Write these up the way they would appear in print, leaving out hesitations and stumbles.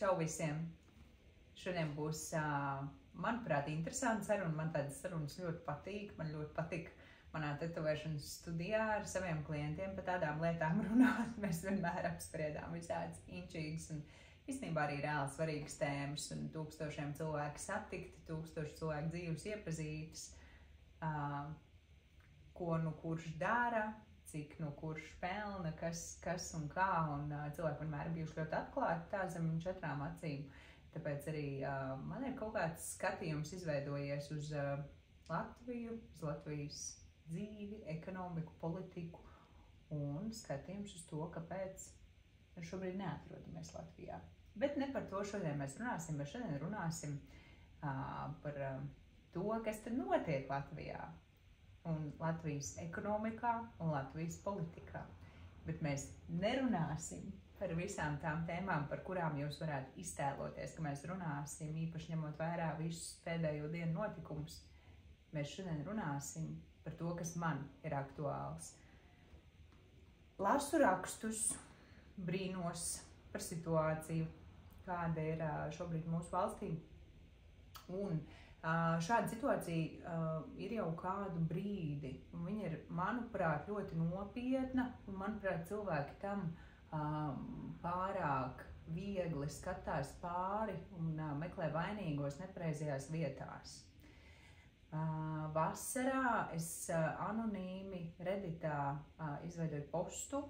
Čau visiem! Šodien būs, manuprāt, interesants saruna. Man tādas sarunas ļoti patīk. Man ļoti patīk manā tetovēšanas studijā ar saviem klientiem par tādām lietām runāt. Mēs vienmēr apspriedām visādas inčīgas un īstenībā arī reāli svarīgas tēmas un tūkstošiem cilvēku satikti, tūkstoši cilvēku dzīves iepazītas, ko nu kurš dara, cik nu kurš pelna, kas un kā, un cilvēki vienmēr ir bijuši ļoti atklāti tā zem 4 acīm. Tāpēc arī man ir kaut kāds skatījums izveidojies uz Latviju, uz Latvijas dzīvi, ekonomiku, politiku un skatījums uz to, kāpēc mēs šobrīd neatrodamies Latvijā. Bet ne par to šodien mēs runāsim, bet šodien runāsim par to, kas tad notiek Latvijā. Un Latvijas ekonomikā un Latvijas politikā. Bet mēs nerunāsim par visām tām tēmām, par kurām jūs varētu iztēloties, ka mēs runāsim, īpaši ņemot vērā visus pēdējo dienu notikumus. Mēs šodien runāsim par to, kas man ir aktuāls. Lasu rakstus, brīnos par situāciju, kāda ir šobrīd mūsu valstī. Un šāda situācija ir jau kādu brīdi, un viņa ir, manuprāt, ļoti nopietna, un, manuprāt, cilvēki tam pārāk viegli skatās pāri un meklē vainīgos nepareizajās vietās. Vasarā es anonīmi Redditā izveidoju postu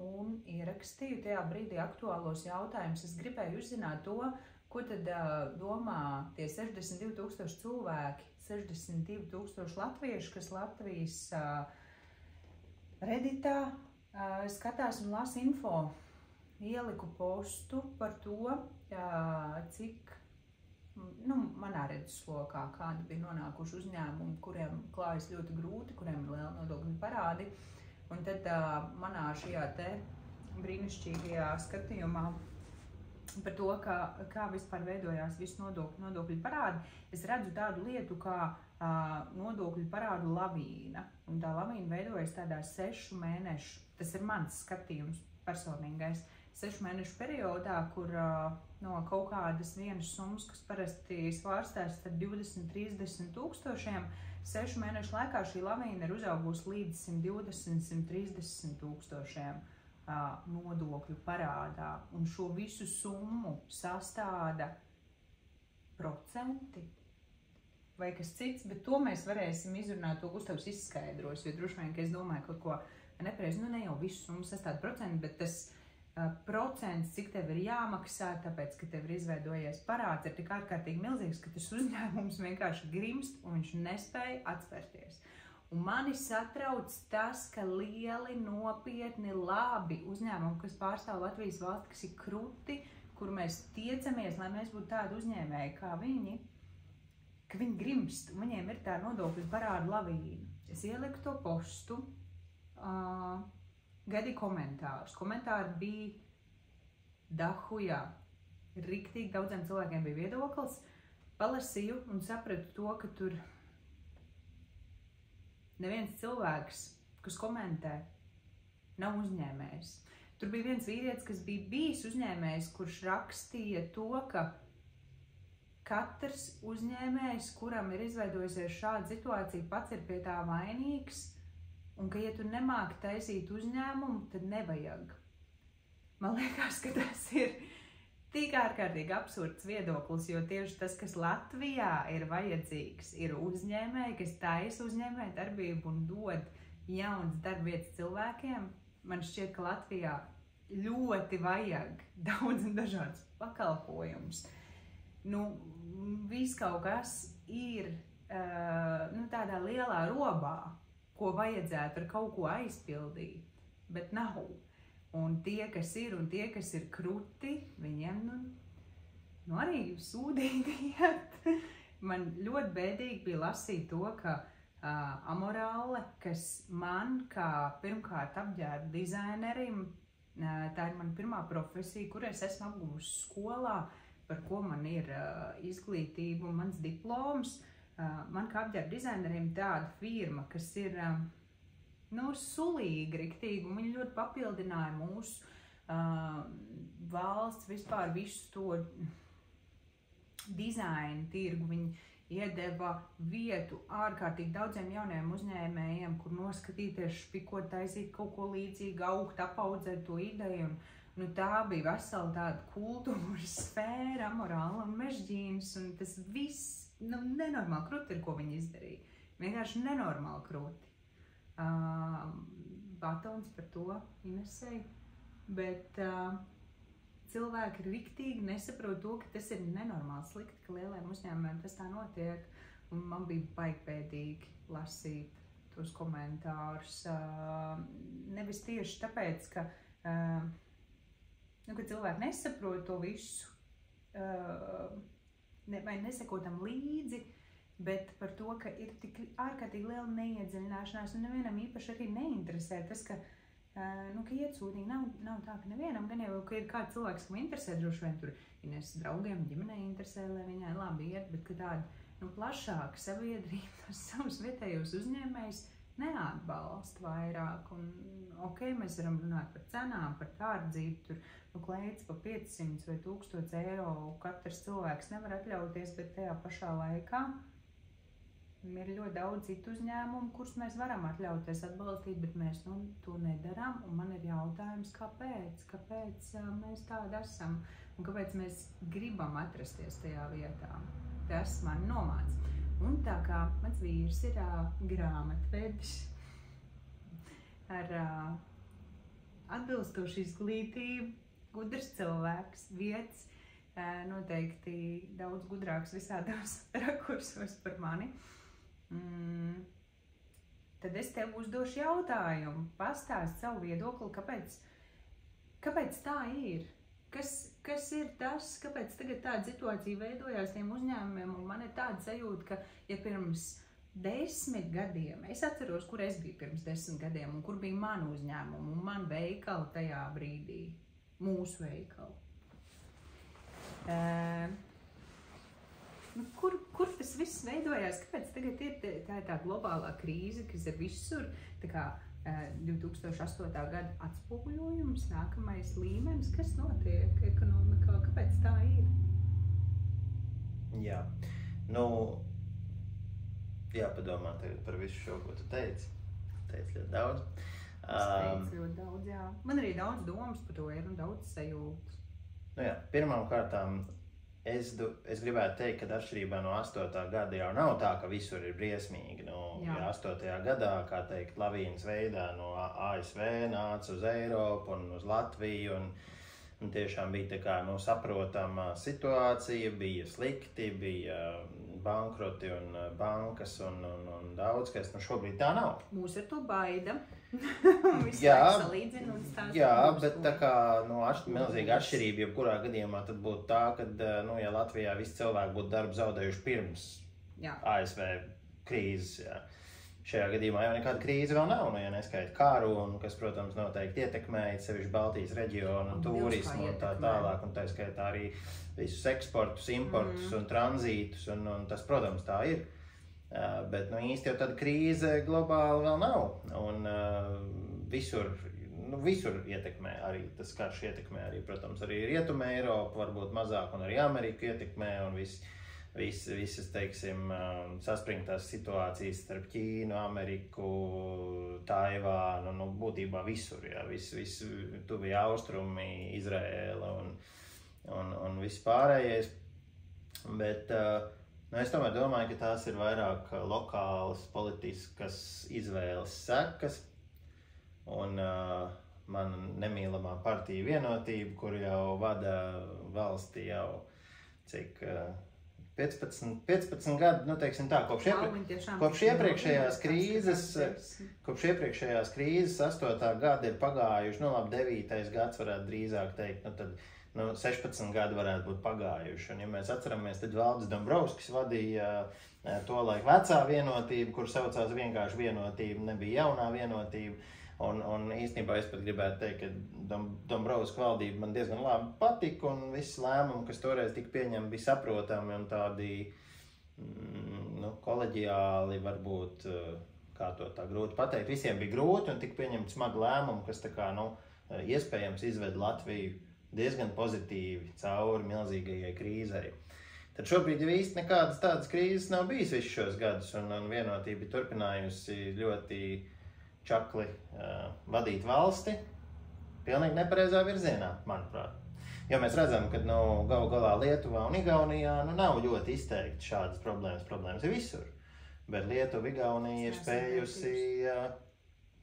un ierakstīju tajā brīdī aktuālos jautājumus. Es gribēju uzzināt to, ko tad domā tie 62,000 cilvēki, 62,000 latvieši, kas Latvijas Redditā skatās un lasa info. Ieliku postu par to, cik manā redzeslokā kādi bija nonākuši uzņēmumi, kuriem klājas ļoti grūti, kuriem ir liela nodokļu parādi. Un tad manā šajā te brīnišķīgajā skatījumā par to, kā vispār veidojās visu nodokļu parādi, es redzu tādu lietu kā nodokļu parādu lavīna. Un tā lavīna veidojas tādā 6 mēnešu, tas ir mans skatījums personīgais, 6 mēnešu periodā, kur no kaut kādas vienas summas, kas parasti svārstās starp 20–30 tūkstošiem, 6 mēnešu laikā šī lavīna ir uzaugusi līdz 120–130 tūkstošiem nodokļu parādā, un šo visu summu sastāda procenti vai kas cits, bet to mēs varēsim izrunāt, to Gustavs izskaidros, jo droši vien, ka es domāju kaut ko nepareizi, ne jau visu summu sastāda procenti, bet tas procents, cik tev ir jāmaksā, tāpēc, ka tev ir izveidojies parāds, ir tik ārkārtīgi milzīgs, ka tas uzņēmums vienkārši grimst un viņš nespēja atspērties. Un mani satrauc tas, ka lieli, nopietni, labi uzņēmumi, kas pārstāv Latvijas valsti, kas ir kruti, kur mēs tiecamies, lai mēs būtu tādi uzņēmēji kā viņi, ka viņi grimst, un viņiem ir tā nodokļu parādu lavīna. Es ieliku to postu, gaidīju komentārus. Komentāri bija dahujā. Riktīgi daudziem cilvēkiem bija viedoklis. Palasīju un sapratu to, ka tur neviens cilvēks, kas komentē, nav uzņēmējs. Tur bija viens vīrietis, kas bija bijis uzņēmējs, kurš rakstīja to, ka katrs uzņēmējs, kuram ir izveidojusies šāda situācija, pats ir pie tā vainīgs, un ka, ja tu nemāki taisīt uzņēmumu, tad nevajag. Man liekas, ka tas ir tik ārkārtīgi absurds viedoklis, jo tieši tas, kas Latvijā ir vajadzīgs, ir uzņēmēji, kas taisa uzņēmēju darbību un dod jaunas darbvietas cilvēkiem. Man šķiet, ka Latvijā ļoti vajag daudz un dažādas pakalpojumus. Viss kaut kas ir tādā lielā robā, ko vajadzētu ar kaut ko aizpildīt, bet nav. Un tie, kas ir, un tie, kas ir kruti, viņiem arī sūdīgi iet. Man ļoti bēdīgi bija lasīt to, ka amorāle, kas man, kā pirmkārt apģērba dizainerim, tā ir mana pirmā profesija, kur es esmu apguvusi skolā, par ko man ir izglītība un mans diploms. Man kā apģērba dizainerim tāda firma, kas ir sulīgi riktīgi, un viņi ļoti papildināja valsts vispār visu to dizainu tirgu, viņi iedeva vietu ārkārtīgi daudziem jauniem uzņēmējiem, kur noskatīties, špikot, taisīt kaut ko līdzīgu, augt, apaudzēt to ideju. Un tā bija vesela tāda kultūras sfēra, amorāla un mežģīnas, un tas viss, nenormāli krūti ir, ko viņi izdarīja. Vienkārši nenormāli krūti. Batons par to Inesei, bet cilvēki riktīgi nesaprot to, ka tas ir nenormāli slikti, ka lieliem uzņēmumiem tas tā notiek, un man bija baigpēdīgi lasīt tos komentārus. Nevis tieši tāpēc, ka cilvēki nesaprot to visu, vai neseko tam līdzi, bet par to, ka ir tik ārkārtīgi liela neiedziļināšanās, un nevienam īpaši arī neinteresē tas, ka iet sūtīgi nav tā, ka nevienam, gan jau, ka ir kāds cilvēks, kam interesē, droši vien tur Ines draugiem, ģimenei interesē, lai viņai labi iet, bet ka tāda plašāka sabiedrība tos savus vietējos uzņēmējus neatbalsta vairāk. Un, mēs varam runāt par cenām, par tārdzību, tur klēts pa 500 vai 1000 eiro katrs cilvēks nevar atļauties, bet tajā pašā laikā ir ļoti daudz citu uzņēmumu, kurus mēs varam atļauties atbalstīt, bet mēs to nedarām. Un man ir jautājums, kāpēc mēs tādi esam un kāpēc mēs gribam atrasties tajā vietā. Tas man nomāc. Un tā kā mans vīrs ir grāmatvedis ar atbilstošu izglītību, gudrs cilvēks, vietas, noteikti daudz gudrāks visādos rakursos par mani. Tad es tev uzdošu jautājumu, pastāst savu viedokli, kāpēc tā ir? Kas ir tas, kāpēc tagad tāda situācija veidojās tiem uzņēmumiem, un man ir tāda sajūta, ka ja pirms 10 gadiem, es atceros, kur es biju pirms 10 gadiem, un kur bija man uzņēmumi, un man veikali tajā brīdī, mūsu veikali. Kur tas viss veidojās? Kāpēc tagad ir tā globālā krīze, kas ir visur? Tā kā 2008. Gada atspoguļojums, nākamais līmenis, kas notiek ekonomikā? Kāpēc tā ir? Jā, jāpadomā tagad par visu šo, ko tu teici. Teici ļoti daudz. Es teicu ļoti daudz, jā. Man arī daudz domas par to ir un daudz sajūtas. Pirmām kārtām, es gribētu teikt, ka atšķirībā no 8. gada jau nav tā, ka visur ir briesmīgi. Ja 8. gadā, kā teikt, lavīnas veidā no ASV nāca uz Eiropu un uz Latviju, un tiešām bija tā kā saprotama situācija, bija slikti, bija bankroti un bankas un daudz, kas šobrīd tā nav. Mūs ar to baida. Jā, bet tā kā milzīga atšķirība, jebkurā gadījumā tad būtu tā, ka, ja Latvijā visi cilvēki būtu darbu zaudējuši pirms ASV krīzes, šajā gadījumā jau nekāda krīze vēl nav, ja neskaita karu, un kas, protams, noteikti ietekmēja sevišķi Baltijas reģionu, turismu un tā tālāk, un tā skaitā arī visus eksportus, importus un tranzītus, un tas, protams, tā ir. Bet īsti jau tāda krīze globāli vēl nav, un visur ietekmē arī, tas karš ietekmē arī, protams, arī Rietumē Eiropu, varbūt mazāk, un arī Ameriku ietekmē, un visas, teiksim, saspringtās situācijas starp Ķīnu, Ameriku, Taivānu, būtībā visur, viss tuvie austrumi, Izraēla un viss pārējais, bet es tomēr domāju, ka tās ir vairāk lokālas politiskas izvēles sekas, un mana nemīlamā partija Vienotība, kur jau vada valsti jau cik 15 gadu, teiksim tā, kopš iepriekšējās krīzes 8. gada ir pagājuši, 9. gads varētu drīzāk teikt, tad 16 gadi varētu būt pagājuši. Un, ja mēs atceramies, tad Valdis Dombrovskis vadīja tolaik vecā Vienotība, kur saucās vienkārši Vienotība, nebija jaunā Vienotība. Un īstenībā es pat gribētu teikt, ka Dombrovska valdība man diezgan labi patika, un visi lēmumi, kas toreiz tika pieņemti, bija saprotami un tādi koleģiāli, varbūt, kā to tā grūti pateikt. Visiem bija grūti un tika pieņemti smagi lēmumi, kas tā kā, iespējams izved Latviju diezgan pozitīvi cauri milzīgajai krīzei. Tad šobrīd jau īsti nekādas tādas krīzes nav bijis visus šos gadus, un Vienotība turpinājusi ļoti čakli vadīt valsti pilnīgi nepareizā virzienā, manuprāt. Jo mēs redzam, ka galu galā Lietuvā un Igaunijā nav ļoti izteikti šādas problēmas ir visur. Bet Lietuva, Igaunija ir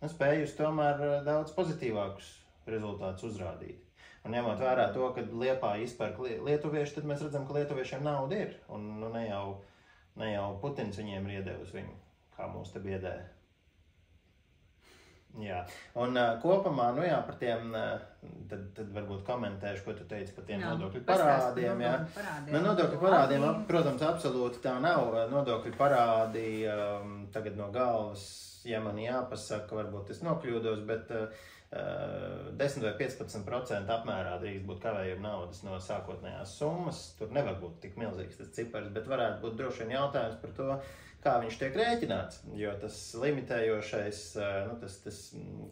spējusi tomēr daudz pozitīvākus rezultātus uzrādīt. Un ņemot vērā to, ka Liepāja izpērk lietuvieši, tad mēs redzam, ka lietuviešiem nauda ir. Un ne jau Putins viņiem ir iedevis viņu, kā mūs te biedē. Jā, un kopumā, par tiem, tad varbūt komentēšu, ko tu teici par tiem nodokļu parādiem. Nodokļu parādiem, protams, absolūti tā nav. Nodokļu parādi tagad no galvas, ja man jāpasaka, varbūt es nokļūdos, bet 10 vai 15% apmērā drīkst būt kavējuma naudas no sākotnējās summas. Tur nevar būt tik milzīgs tas cipars, bet varētu būt droši vien jautājums par to, kā viņš tiek rēķināts, jo tas limitējošais, tas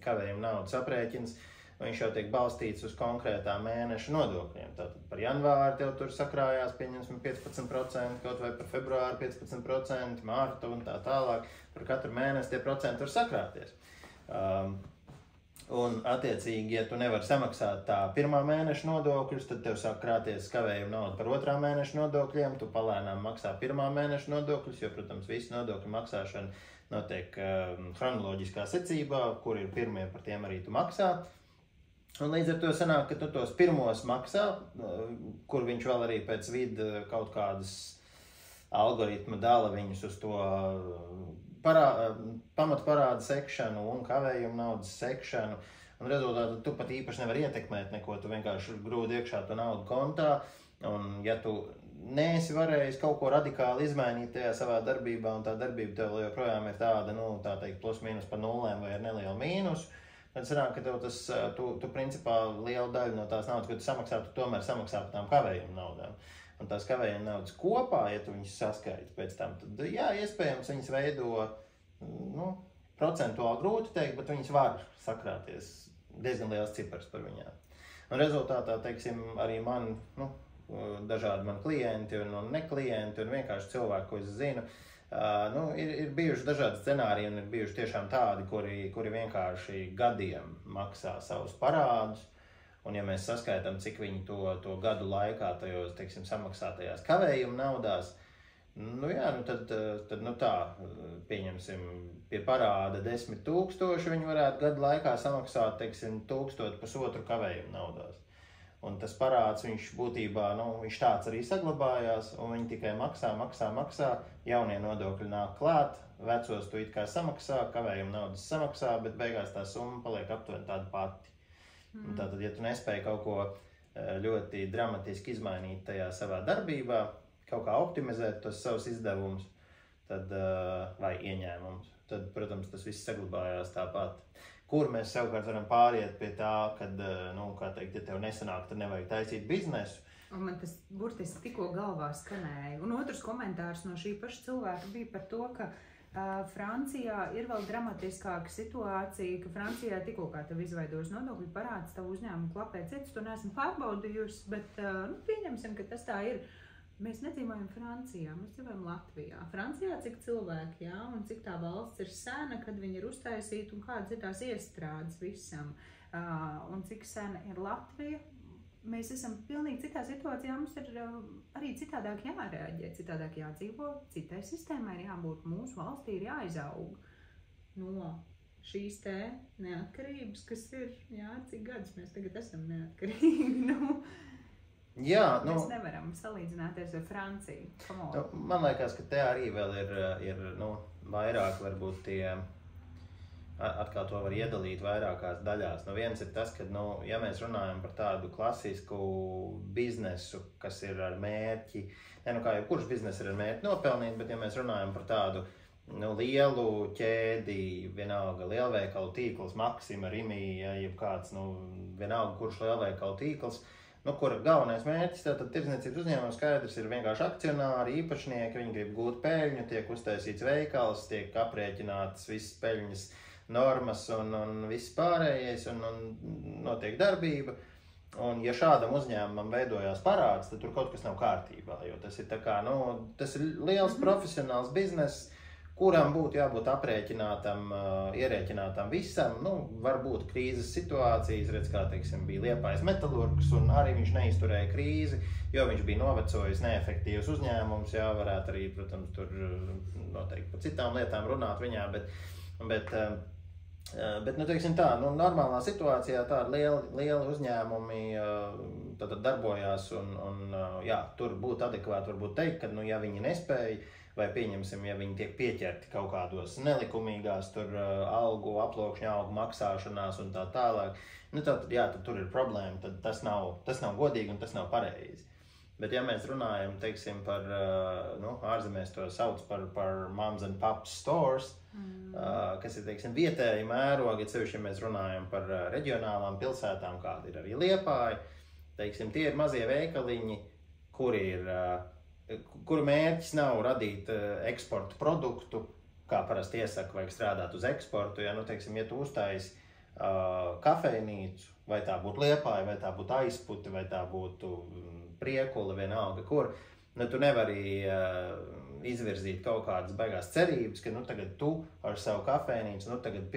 kavējuma naudas aprēķins, viņš jau tiek balstīts uz konkrētām mēneša nodokļiem. Tātad par janvāri tev tur sakrājās, pieņemsim 15%, kaut vai par februāru 15%, mārtu un tā tālāk. Par katru mēnesi tie procenti var sakrāties. Un, attiecīgi, ja tu nevari samaksāt tā pirmā mēneša nodokļus, tad tev sāk krāties kavējuma nauda par otrā mēneša nodokļiem, tu palēnām maksā pirmā mēneša nodokļus, jo, protams, visu nodokļu maksāšana notiek chronoloģiskā secībā, kur ir pirmie, par tiem arī tu maksā. Un līdz ar to sanāk, ka tu tos pirmos maksā, kur viņš vēl arī pēc vidu kaut kādas algoritma dala viņus uz to pamatparāda sekšanu un kavējuma naudas sekšanu, un rezultātā tu pat īpaši nevar ietekmēt neko, tu vienkārši grūdi iekšā to naudu kontā, un ja tu neesi varējis kaut ko radikāli izmainīt tajā savā darbībā, un tā darbība tev joprojām ir tāda, tā teikt, plus mīnus pa nulēm vai ar nelielu mīnusu, tad sanāk, ka tev tu principā lielu daļu no tās naudas, ko tu samaksā, tu tomēr samaksā par tām kavējuma naudām. Un tās kavējuma naudas kopā, ja tu viņus saskaiti pēc tam, tad jā, iespējams viņas veido, procentuāli grūti teikt, bet viņas var sakrāties diezgan liels cipars par viņām. Un rezultātā, teiksim, arī man, dažādi mani klienti un neklienti un vienkārši cilvēki, ko es zinu, ir bijuši dažādi scenāriji un ir bijuši tiešām tādi, kuri vienkārši gadiem maksā savus parādus. Un ja mēs saskaitām, cik viņi to gadu laikā tajos, teiksim, samaksātajās kavējuma naudās, tad tā, pieņemsim, pie parāda 10 000, viņi varētu gadu laikā samaksāt, teiksim, 1,500 kavējuma naudās. Un tas parāds, viņš būtībā, viņš tāds arī saglabājās, un viņi tikai maksā, jaunie nodokļi nāk klāt, vecos tu it kā samaksā, kavējuma naudas samaksā, bet beigās tā summa paliek aptuveni tāda pati. Un tātad, ja tu nespēji kaut ko ļoti dramatiski izmainīt tajā savā darbībā, kaut kā optimizēt tos savus izdevumus, tad, vai ieņēmumus, tad, protams, tas viss saglabājās tāpat. Kur mēs savukārt varam pāriet pie tā, kad, kā teikt, ja tev nesanāk, tad nevajag taisīt biznesu. Un man tas burtiski tikko galvā skanēja. Un otrs komentārs no šī paša cilvēka bija par to, ka Francijā ir vēl dramatiskāka situācija, ka Francijā tikko kā tev izveidojas nodokļu parāds, tavu uzņēmumu klapē citus, to neesmu pārbaudījusi, bet pieņemsim, ka tas tā ir. Mēs nedzīvojam Francijā, mēs dzīvojam Latvijā. Francijā cik cilvēki, un cik tā valsts ir sena, kad viņi ir uztaisīti un kādas ir tās iestrādes visam. Un cik sena ir Latvija. Mēs esam pilnīgi citā situācijā, mums ir arī citādāk jārēģē, citādāk jādzīvo, citai sistēmai ir jābūt, mūsu valstī ir jāizaug no šīs te neatkarības, kas ir, cik gadus mēs tagad esam neatkarīgi, Jā, mēs nevaram salīdzināties ar Franciju. Man liekas, ka te arī vēl ir vairāk varbūt tie, atkal to var iedalīt vairākās daļās. Viens ir tas, ka, ja mēs runājam par tādu klasisku biznesu, kas ir ar mērķi, kā jau kurš biznes ir ar mērķi nopelnīt, bet ja mēs runājam par tādu lielu ķēdi, vienalga lielveikalu tīkls, Maxima, Rimi, jeb kāds, vienalga kurš lielveikalu tīkls, kur galvenais mērķis, tātad tirdzniecības uzņēmuma skaidrs ir vienkārši akcionāri, īpašnieki, viņi grib gūt peļņu, tiek uztaisīts veikals, tiek aprēķināts visas peļņas normas un viss pārējais, un notiek darbība. Un ja šādam uzņēmumam veidojās parāds, tad tur kaut kas nav kārtībā, jo tas ir tā kā, tas ir liels profesionāls bizness, kuram būtu jābūt ierēķinātam visam. Varbūt krīzes situācijas, redz, kā, teiksim, bija Liepājas metalurgs, un arī viņš neizturēja krīzi, jo viņš bija novecojis neefektīvs uzņēmums, varētu arī, protams, tur noteikti par citām lietām runāt viņā, bet teiksim tā, normālā situācijā tādi lieli uzņēmumi tad darbojās un tur būtu adekvāti varbūt teikt, ka, ja viņi nespēja, vai pieņemsim, ja viņi tiek pieķerti kaut kādos nelikumīgās tur algu, aplokšņa algu maksāšanās un tā tālāk, tad tur ir problēma, tad tas nav godīgi un tas nav pareizi. Bet ja mēs runājam, teiksim, par, ārzemēs to sauc par moms and pops stores, kas ir, teiksim, vietēji mērogi, sevišķi, ja mēs runājam par reģionālām pilsētām, kāda ir arī Liepāja, teiksim, tie ir mazie veikaliņi, kuru mērķis nav radīt eksporta produktu, kā parasti iesaka, vajag strādāt uz eksportu, teiksim, ja tu uztājas kafejnīcu, vai tā būtu Liepāja, vai tā būtu Aizputi, vai tā būtu Priekula, vienalga, kur, tu nevari izvirzīt kaut kādas baigās cerības, ka, tagad tu ar savu kafejnīcu, tagad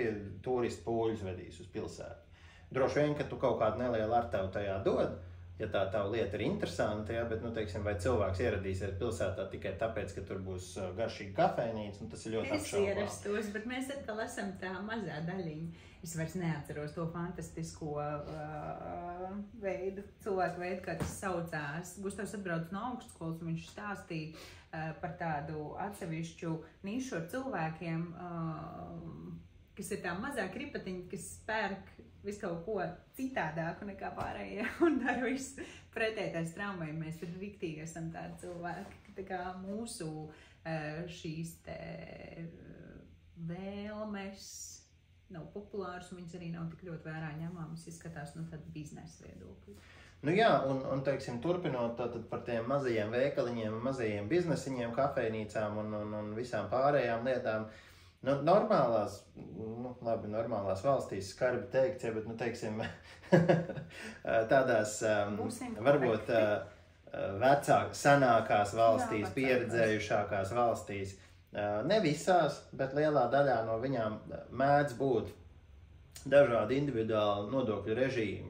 turistu pūļus vedīs uz pilsētu. Droši vien, ka tu kaut kādu nelielu artavu tajā dod, ja tā tava lieta ir interesanta, bet, teiksim, vai cilvēks ieradīsies pilsētā tikai tāpēc, ka tur būs garšīga kafejnīca, tas ir ļoti apšaubām. Es ierastos, bet mēs atkal esam tā mazā daļiņa. Es vairs neatceros to fantastisko cilvēku veidu, kā tas saucās. Gustavs atbrauc no augstskolas, un viņš stāstīja par tādu atsevišķu nišu ar cilvēkiem, kas ir tā mazā kripatiņa, kas pērk visu kaut ko citādāku nekā pārējie un dara visu pretētais traumēm. Mēs riktīgi esam tādi cilvēki, tā kā mūsu šīs te vēlmes nav populārs, un viņas arī nav tik ļoti vērā ņemamas, izskatās no tāda biznesa viedokļa. Un teiksim, turpinot tātad par tiem mazajiem veikaliņiem, mazajiem biznesiņiem, kafejnīcām un visām pārējām lietām, normālās valstīs skarbi teikts, bet, teiksim, tādās, varbūt senākās valstīs, pieredzējušākās valstīs, ne visās, bet lielā daļā no viņām mēdz būt dažādi individuāli nodokļu režīmi.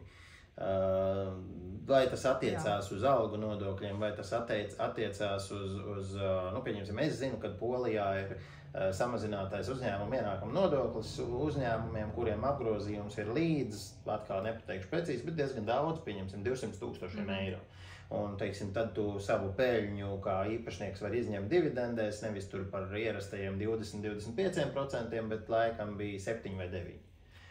Vai tas attiecās uz algu nodokļiem, vai tas attiecās uz pieņemsim, es zinu, ka Polijā ir samazinātais uzņēmuma ienākuma nodoklis uzņēmumiem, kuriem apgrozījums ir līdz, atkal nepateikšu precīzi, bet diezgan daudz, pieņemsim, 200,000 eiro. Un, teiksim, tad tu savu peļņu kā īpašnieks var izņemt dividendēs, nevis tur par ierastajiem 20-25%, bet laikam bija 7 vai 9.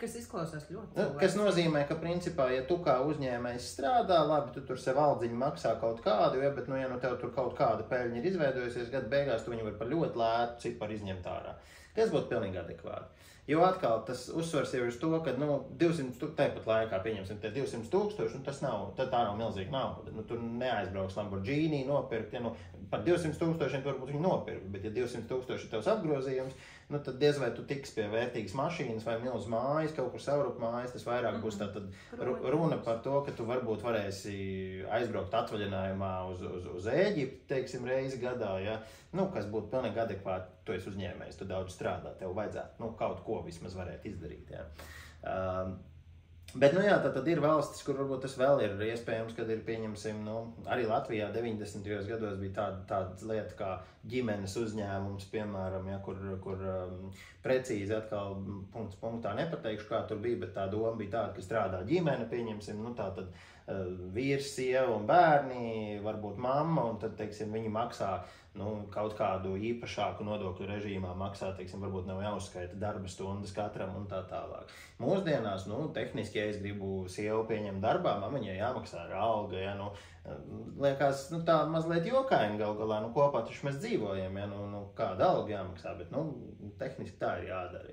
Kas izklausās ļoti. Kas nozīmē, ka principā, ja tu kā uzņēmējs strādā, labi, tu tur sev aldziņu maksā kaut kādu, bet, ja tev tur kaut kāda peļņa ir izveidojusies, gadu beigās tu viņu var par ļoti lētu ciparu izņemt ārā. Kas būtu pilnīgi adekvāti. Jo atkal tas uzsvars jau ir uz to, ka 200, tāpat laikā pieņemsim tie 200,000, tā nav milzīga nauda. Tu neaizbrauks Lamborghini nopirkt, par 200,000 varbūt viņi nopirkt, bet ja 200,000 ir tavs apgrozījums, tad diez vai tu tiks pie vērtīgas mašīnas vai milz mājas, kaut kur Saurup mājas, tas vairāk būs tātad runa par to, ka tu varbūt varēsi aizbraukt atvaļinājumā uz Ēģipti, teiksim, reizi gadā, kas būtu pilnīgi adekvāti, tu esi uzņēmējs, tu daudz strādā, tev vajadzētu, kaut ko vismaz varētu izdarīt, Bet, tad ir valstis, kur varbūt tas vēl ir iespējams, kad ir, pieņemsim, arī Latvijā 90. gados bija tāda lieta kā ģimenes uzņēmums, piemēram, kur precīzi atkal punkts punktā nepateikšu, kā tur bija, bet tā doma bija tāda, ka strādā ģimene, pieņemsim, tātad vīrs, sieva un bērni, varbūt mamma, un tad, teiksim, viņi maksā kaut kādu īpašāku nodokļu režīmā maksā, teiksim, varbūt nav jāuzskaita darba stundas katram un tā tālāk. Mūsdienās, tehniski, ja es gribu sievu pieņemt darbā, man viņai jāmaksā ar alga, liekas, tā mazliet jokaini gal galā, kopā taču mēs dzīvojam, kāda alga jāmaksā, bet, tehniski tā ir jādara,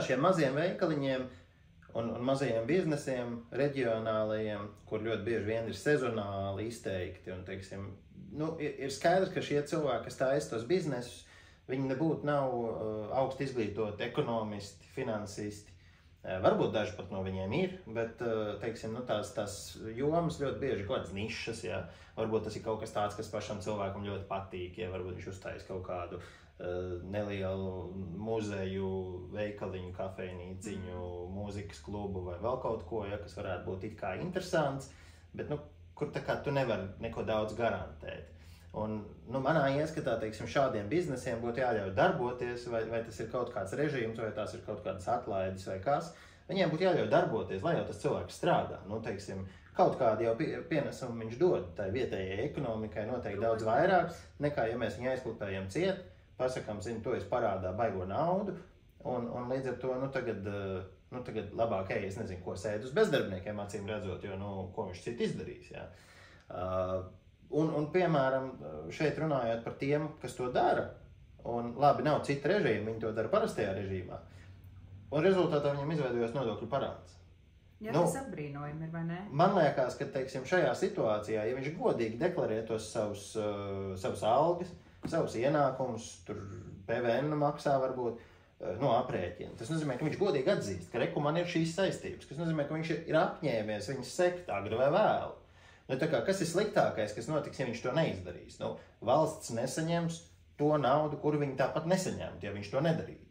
šiem maziem veikaliņiem un mazajiem biznesiem, reģionālajiem, kur ļoti bieži vien ir sezonāli izteikti, un, teiksim, ir skaidrs, ka šie cilvēki, kas taisa tos biznesus, Viņi nebūtu nav augsti izglītoti ekonomisti, finansisti. Varbūt daži pat no viņiem ir, bet, teiksim, tās jomas ļoti bieži kaut kādas nišas, ja. Varbūt tas ir kaut kas tāds, kas pašam cilvēkam ļoti patīk, ja varbūt viņš uztais kaut kādu nelielu muzeju, veikaliņu, kafejnīciņu, mūzikas klubu vai vēl kaut ko, ja, kas varētu būt it kā interesants, bet, kur tā kā tu nevari neko daudz garantēt. Un, manā ieskatā, teiksim, šādiem biznesiem būtu jāļauj darboties, vai tas ir kaut kāds režīms, vai tās ir kaut kādas atlaides vai kas. Viņiem būtu jāļauj darboties, lai jau tas cilvēks strādā. Teiksim, kaut kādu jau pienesumu viņš dod tai vietējai ekonomikai noteikti daudz vairāk, nekā ja mēs viņu aizklupējam ciet, pasakām, tu esi parādā baigo naudu, un līdz ar to, tagad labāk es nezinu, ko sēd uz bezdarbniekiem, acīm redzot, jo, ko viņš citu izdarīs, jā. Un, piemēram, šeit runājot par tiem, kas to dara, un labi, nav cita režīma, viņi to dara parastajā režīmā, un rezultātā viņam izveidojas nodokļu parāds. Jā, tas apbrīnojumi ir, vai ne? Man liekas, ka, teiksim, šajā situācijā, ja viņš godīgi deklarē tos savus algas, savus ienākumus, tur PVN maksā varbūt, aprēķina. Tas nozīmē, ka viņš godīgi atzīst, ka reku man ir šīs saistības, kas nozīmē, ka viņš ir apņēmies viņas sekt agri vai vēlu. Kas ir sliktākais, kas notiks, ja viņš to neizdarīs? Valsts nesaņems to naudu, kuru viņi tāpat nesaņemtu, ja viņš to nedarītu.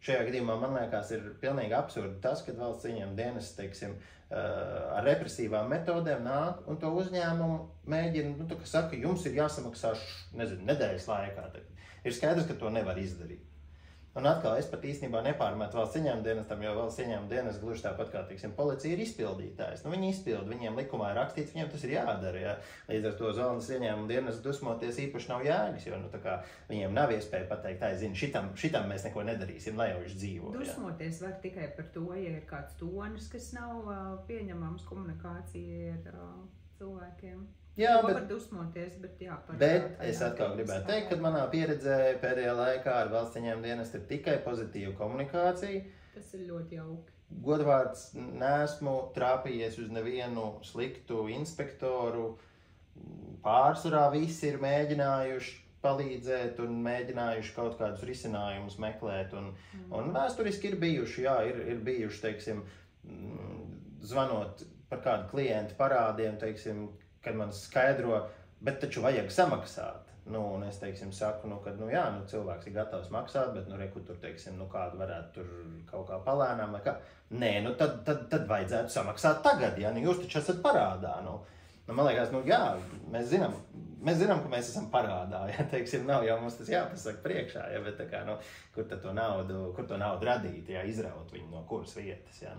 Šajā gadījumā, man liekas, ir pilnīgi absurdi tas, kad valsts ieņem dienas, teiksim, ar represīvām metodēm nāk un to uzņēmumu mēģina, saka, jums ir jāsamaksā, nedēļas laikā. Ir skaidrs, ka to nevar izdarīt. Un atkal es pat īstenībā nepārmetu valsts ieņēmuma dienestam, jo valsts ieņēmuma dienests gluži tāpat kā, teiksim, policija ir izpildītājs. Viņi izpild, viņiem likumā ir rakstīts, viņiem tas ir jādara, ja. Līdz ar to zonas ieņēmuma dienests dusmoties īpaši nav jēgas, jo, viņiem nav iespēja pateikt, šitam mēs neko nedarīsim, lai jau viņš dzīvo. Dusmoties var tikai par to, ja ir kāds tonis, kas nav pieņemams komunikācija ar cilvēkiem. Jā, var dusmoties, bet es atkal gribētu teikt, ka manā pieredzē pēdējā laikā ar valsts ieņēmuma dienestu ir tikai pozitīva komunikācija. Tas ir ļoti jauki. Godvārds, neesmu trāpījies uz nevienu sliktu inspektoru. Pārsvarā visi ir mēģinājuši palīdzēt un mēģinājuši kaut kādus risinājumus meklēt. Un vēsturiski ir bijuši, ir bijuši, teiksim, zvanot par kādu klientu parādiem, teiksim, kad man skaidro, bet taču vajag samaksāt. Un es, teiksim, saku, ka, cilvēks ir gatavs maksāt, bet, reku tur, teiksim, kādu varētu tur kaut kā palēnām, vai kā. Nē, tad vajadzētu samaksāt tagad, ja, jūs taču esat parādā, man liekas, mēs zinām, ka mēs esam parādā, ja, teiksim, nav jau mums tas jāpasaka priekšā, ja, bet, kur to naudu radīt, ja, izraut viņu no kuras vietas, ja,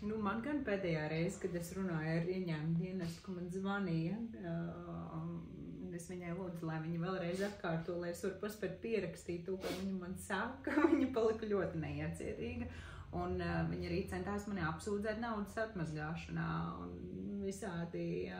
Man gan pēdējā reize, kad es runāju ar ieņēmuma dienestu, ka man zvanīja, es viņai lūdzu, lai viņa vēlreiz atkārto, lai es varu paspēt pierakstīt to, ko viņa man saka, viņa palika ļoti neiecietīga, un viņa arī centās mani apsūdzēt naudas atmazgāšanā, un visādi,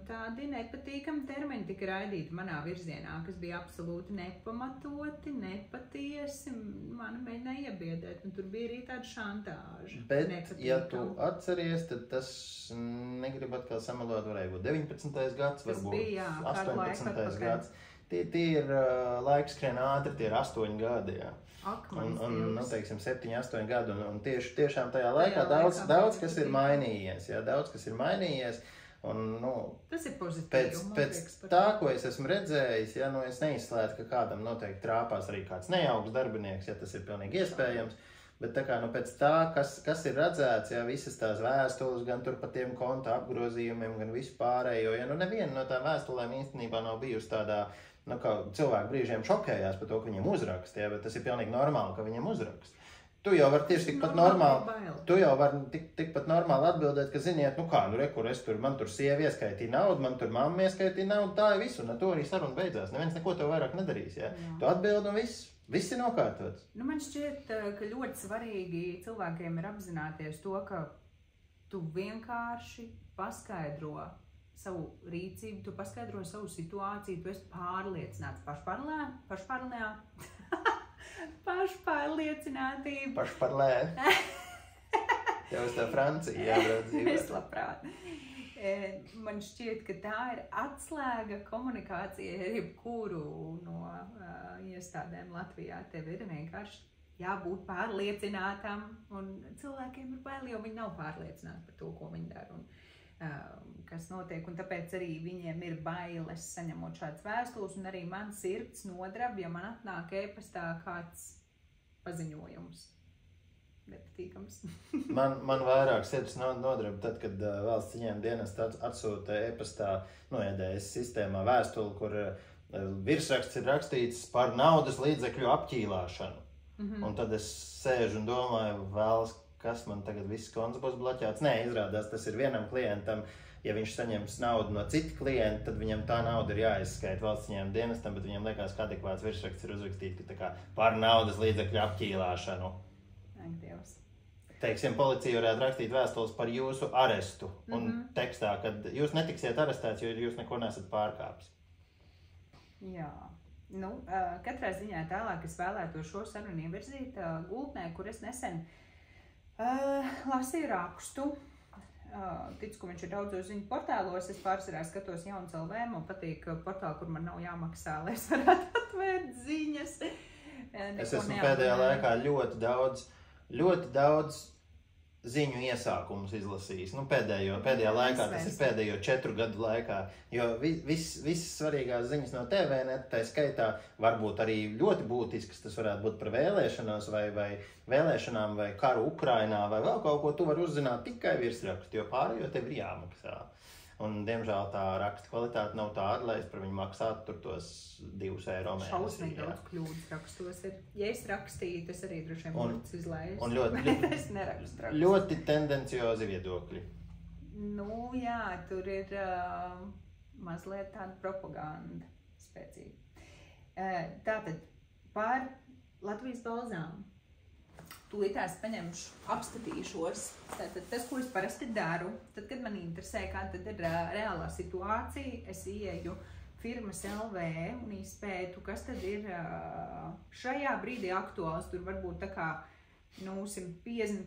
tādi nepatīkami termini tika raidīti manā virzienā, kas bija absolūti nepamatoti, nepatiesi, mani mēģināja iebiedēt, un tur bija arī tāda šantāža. Bet, ja tu atceries, tad tas, negribu atkal samelot, varēja būt 19. gads, varbūt 18. gads. Tie ir laiks skrien ātri, tie ir 8 gadi, jā. Un teiksim, 7, 8 gadi, un tiešām tajā laikā daudz kas ir mainījies, jā, daudz kas ir mainījies. Un, tas ir pozitīvi. Pēc tā, ko es esmu redzējis, ja, es neizslēdzu, ka kādam noteikti trāpās arī kāds nejauks darbinieks, ja tas ir pilnīgi iespējams, bet pēc tā, kas ir redzēts, ja, visas tās vēstules, gan tur pa tiem konta apgrozījumiem, gan visu pārējo, ja, neviena no tām vēstulēm īstenībā nav bijusi tādā, kā cilvēki brīžiem šokējās par to, ka viņiem uzraksta, ja, bet tas ir pilnīgi normāli, ka viņiem uzraksta. Tu jau vari tieši tikpat normāli atbildēt, ka ziniet, man tur sieva ieskaitīja naudu, man tur mamma ieskaitīja naudu, tā ir visu, un ar to arī saruna beidzās. Neviens neko tev vairāk nedarīs, ja? Tu atbildi un viss ir nokārtots. Man šķiet, ka ļoti svarīgi cilvēkiem ir apzināties to, ka tu vienkārši paskaidro savu rīcību, tu paskaidro savu situāciju, tu esi pārliecināts pašpārliecinātība. Pašparlē. Tev uz tā Francija jābrauc dzīvot. Es labprāt. Man šķiet, ka tā ir atslēga komunikācijai ar jebkuru no iestādēm Latvijā. Tev ir vienkārši jābūt pārliecinātam, un cilvēkiem ir bail, jo viņi nav pārliecināti par to, ko viņi dara un kas notiek, un tāpēc arī viņiem ir bailes saņemot šādas vēstules, un arī man sirds nodrab, ja man atnāk e-pastā kāds paziņojums. Nepatīkams. man vairāk sirds nodrab tad, kad valsts ieņēmuma dienests atsūta e-pastā no EDS sistēmā vēstuli, kur virsraksts ir rakstīts par naudas līdzekļu apķīlāšanu. Un tad es sēžu un domāju, vēlas, kas man tagad viss konts būs bloķēts. Nē, izrādās, tas ir vienam klientam. Ja viņš saņems naudu no cita klienta, tad viņam tā nauda ir jāizskaita valsts ieņēmuma dienestam, bet viņam liekas, ka adekvāts virsraksts ir uzrakstīts, ka tā kā par naudas līdzekļu apķīlāšanu. Ak, Dievs. Teiksim, policija varētu rakstīt vēstules par jūsu arestu. Un tekstā, kad jūs netiksiet arestēts, jo jūs neko nesat pārkāpis. Jā. Nu, katrā ziņā tālāk es vēlētu šo sarunu ievirzīt gultnē, kur es nesen lasīju rakstu. Ticu, ka viņš ir daudz ziņu portālos. Es pārsvarā skatos Jauns LV. Man patīk portāli, kur man nav jāmaksā, lai es varētu atvērt ziņas. Es esmu pēdējā laikā ļoti daudz ziņu iesākumus izlasījis. Nu, pēdējā laikā, tas ir pēdējo 4 gadu laikā, jo visas svarīgās ziņas no TVNet, tā skaitā varbūt arī ļoti būtisks, tas varētu būt par vēlēšanos vai vēlēšanām vai karu Ukrainā vai vēl kaut ko, tu vari uzzināt tikai virsrakstu, jo pārējo tev ir jāmaksā. Un, diemžēl, tā raksta kvalitāte nav tāda, lai es par viņu maksātu tur tos 2 eiro mēnesī. Šausmīgi daudz kļūdas rakstos ir. Ja es rakstīju, tas arī droši vien būtu izlaists. Un es nerakstu rakstus. Ļoti tendenciozi viedokļi. Nu, jā, tur ir mazliet tāda propaganda spēcīga. Tātad, par Latvijas balzām. Tūlītās paņemšu, apskatīšos. Tātad tas, ko es parasti daru, tad, kad man interesē, kāda ir reālā situācija, es ieju firmas LV un izpētu, kas tad ir šajā brīdī aktuāls. Tur varbūt tā kā 150%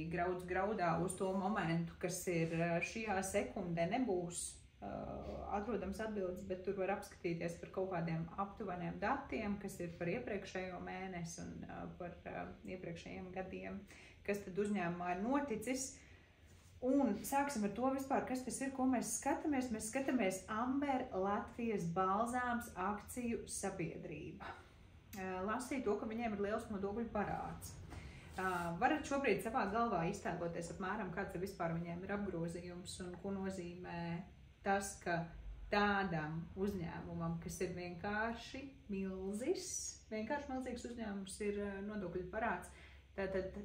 grauds graudā uz to momentu, kas ir šajā sekundē, nebūs atrodams atbildes, bet tur var apskatīties par kaut kādiem aptuveniem datiem, kas ir par iepriekšējo mēnesi un par iepriekšējiem gadiem, kas tad uzņēmumā ir noticis. Un sāksim ar to vispār, kas tas ir, ko mēs skatāmies. Mēs skatāmies Amber Latvijas balzāms akciju sabiedrība. Lasīju to, ka viņiem ir liels nodokļu parāds. Varat šobrīd savā galvā iztēloties apmēram, kāds ir vispār viņiem ir apgrozījums un ko nozīmē tas, ka tādam uzņēmumam, kas ir vienkārši milzīgs uzņēmums, ir nodokļu parāds. Tātad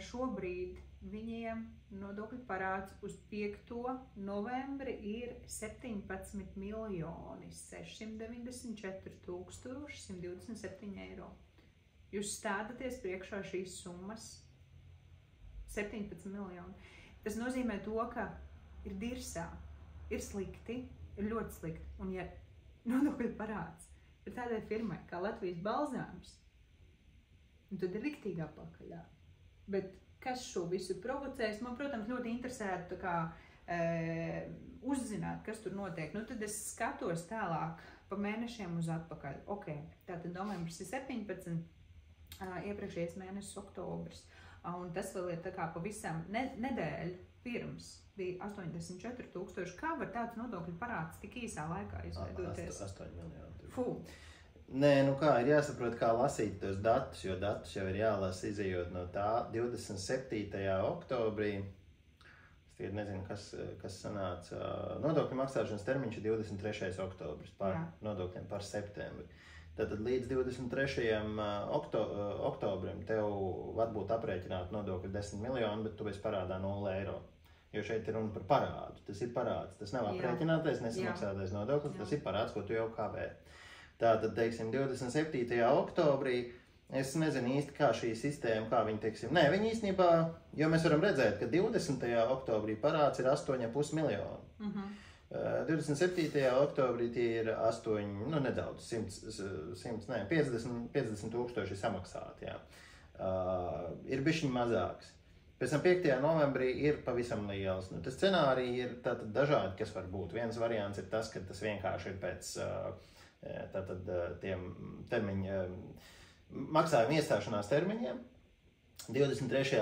šobrīd viņiem nodokļu parāds uz 5. novembri ir 17 miljoni 694 127 eiro. Jūs stādaties priekšā šīs summas 17 miljoni. Tas nozīmē to, ka ir dirsā. Ir slikti, ir ļoti slikti. Un ja nodokļu parāds ir tādai firmai kā Latvijas balzāms, tad ir riktīgi apakaļā. Bet kas šo visu provocēs? Man, protams, ļoti interesētu uzzināt, kas tur notiek. Nu, tad es skatos tālāk pa mēnešiem uz atpakaļ. Ok, tātad novembris ir 17, iepriekšējais mēnesis oktobris. Un tas vēl ir tā kā pavisam nedēļu pirms bija 84 000. Kā var tāds nodokļu parāds tik īsā laikā izveidoties? 8 miljoni. Fū. Nē, nu kā, ir jāsaprot, kā lasīt tos datus, jo datus jau ir jālasa izejot no tā 27. oktobrī. Es tikai nezinu, kas sanāca. Nodokļu maksāšanas termiņš ir 23. oktobris par nodokļiem par septembri. Tātad līdz 23. oktobrim tev varbūt aprēķināt nodokļu 10 miljoni, bet tu esi parādā 0 eiro. Jo šeit ir runa par parādu. Tas ir parāds. Tas nav aprēķinātais, nesamaksātais nodoklis, tas ir parāds, ko tu jau kavē. Tātad, teiksim, 27. oktobrī, es nezinu īsti, kā šī sistēma, kā viņi, teiksim, nē, viņi īstenībā, jo mēs varam redzēt, ka 20. oktobrī parāds ir 8,5 miljoni. 27. oktobrī tie ir 50 tūkstoši samaksāti, jā. Ir bišķiņ mazāks. Pēc tam 5. novembrī ir pavisam liels. Tas scenāriji ir tātad dažādi, kas var būt. Viens variants ir tas, ka tas vienkārši ir pēc tātad tiem termiņu maksājuma iestāšanās termiņiem. 23.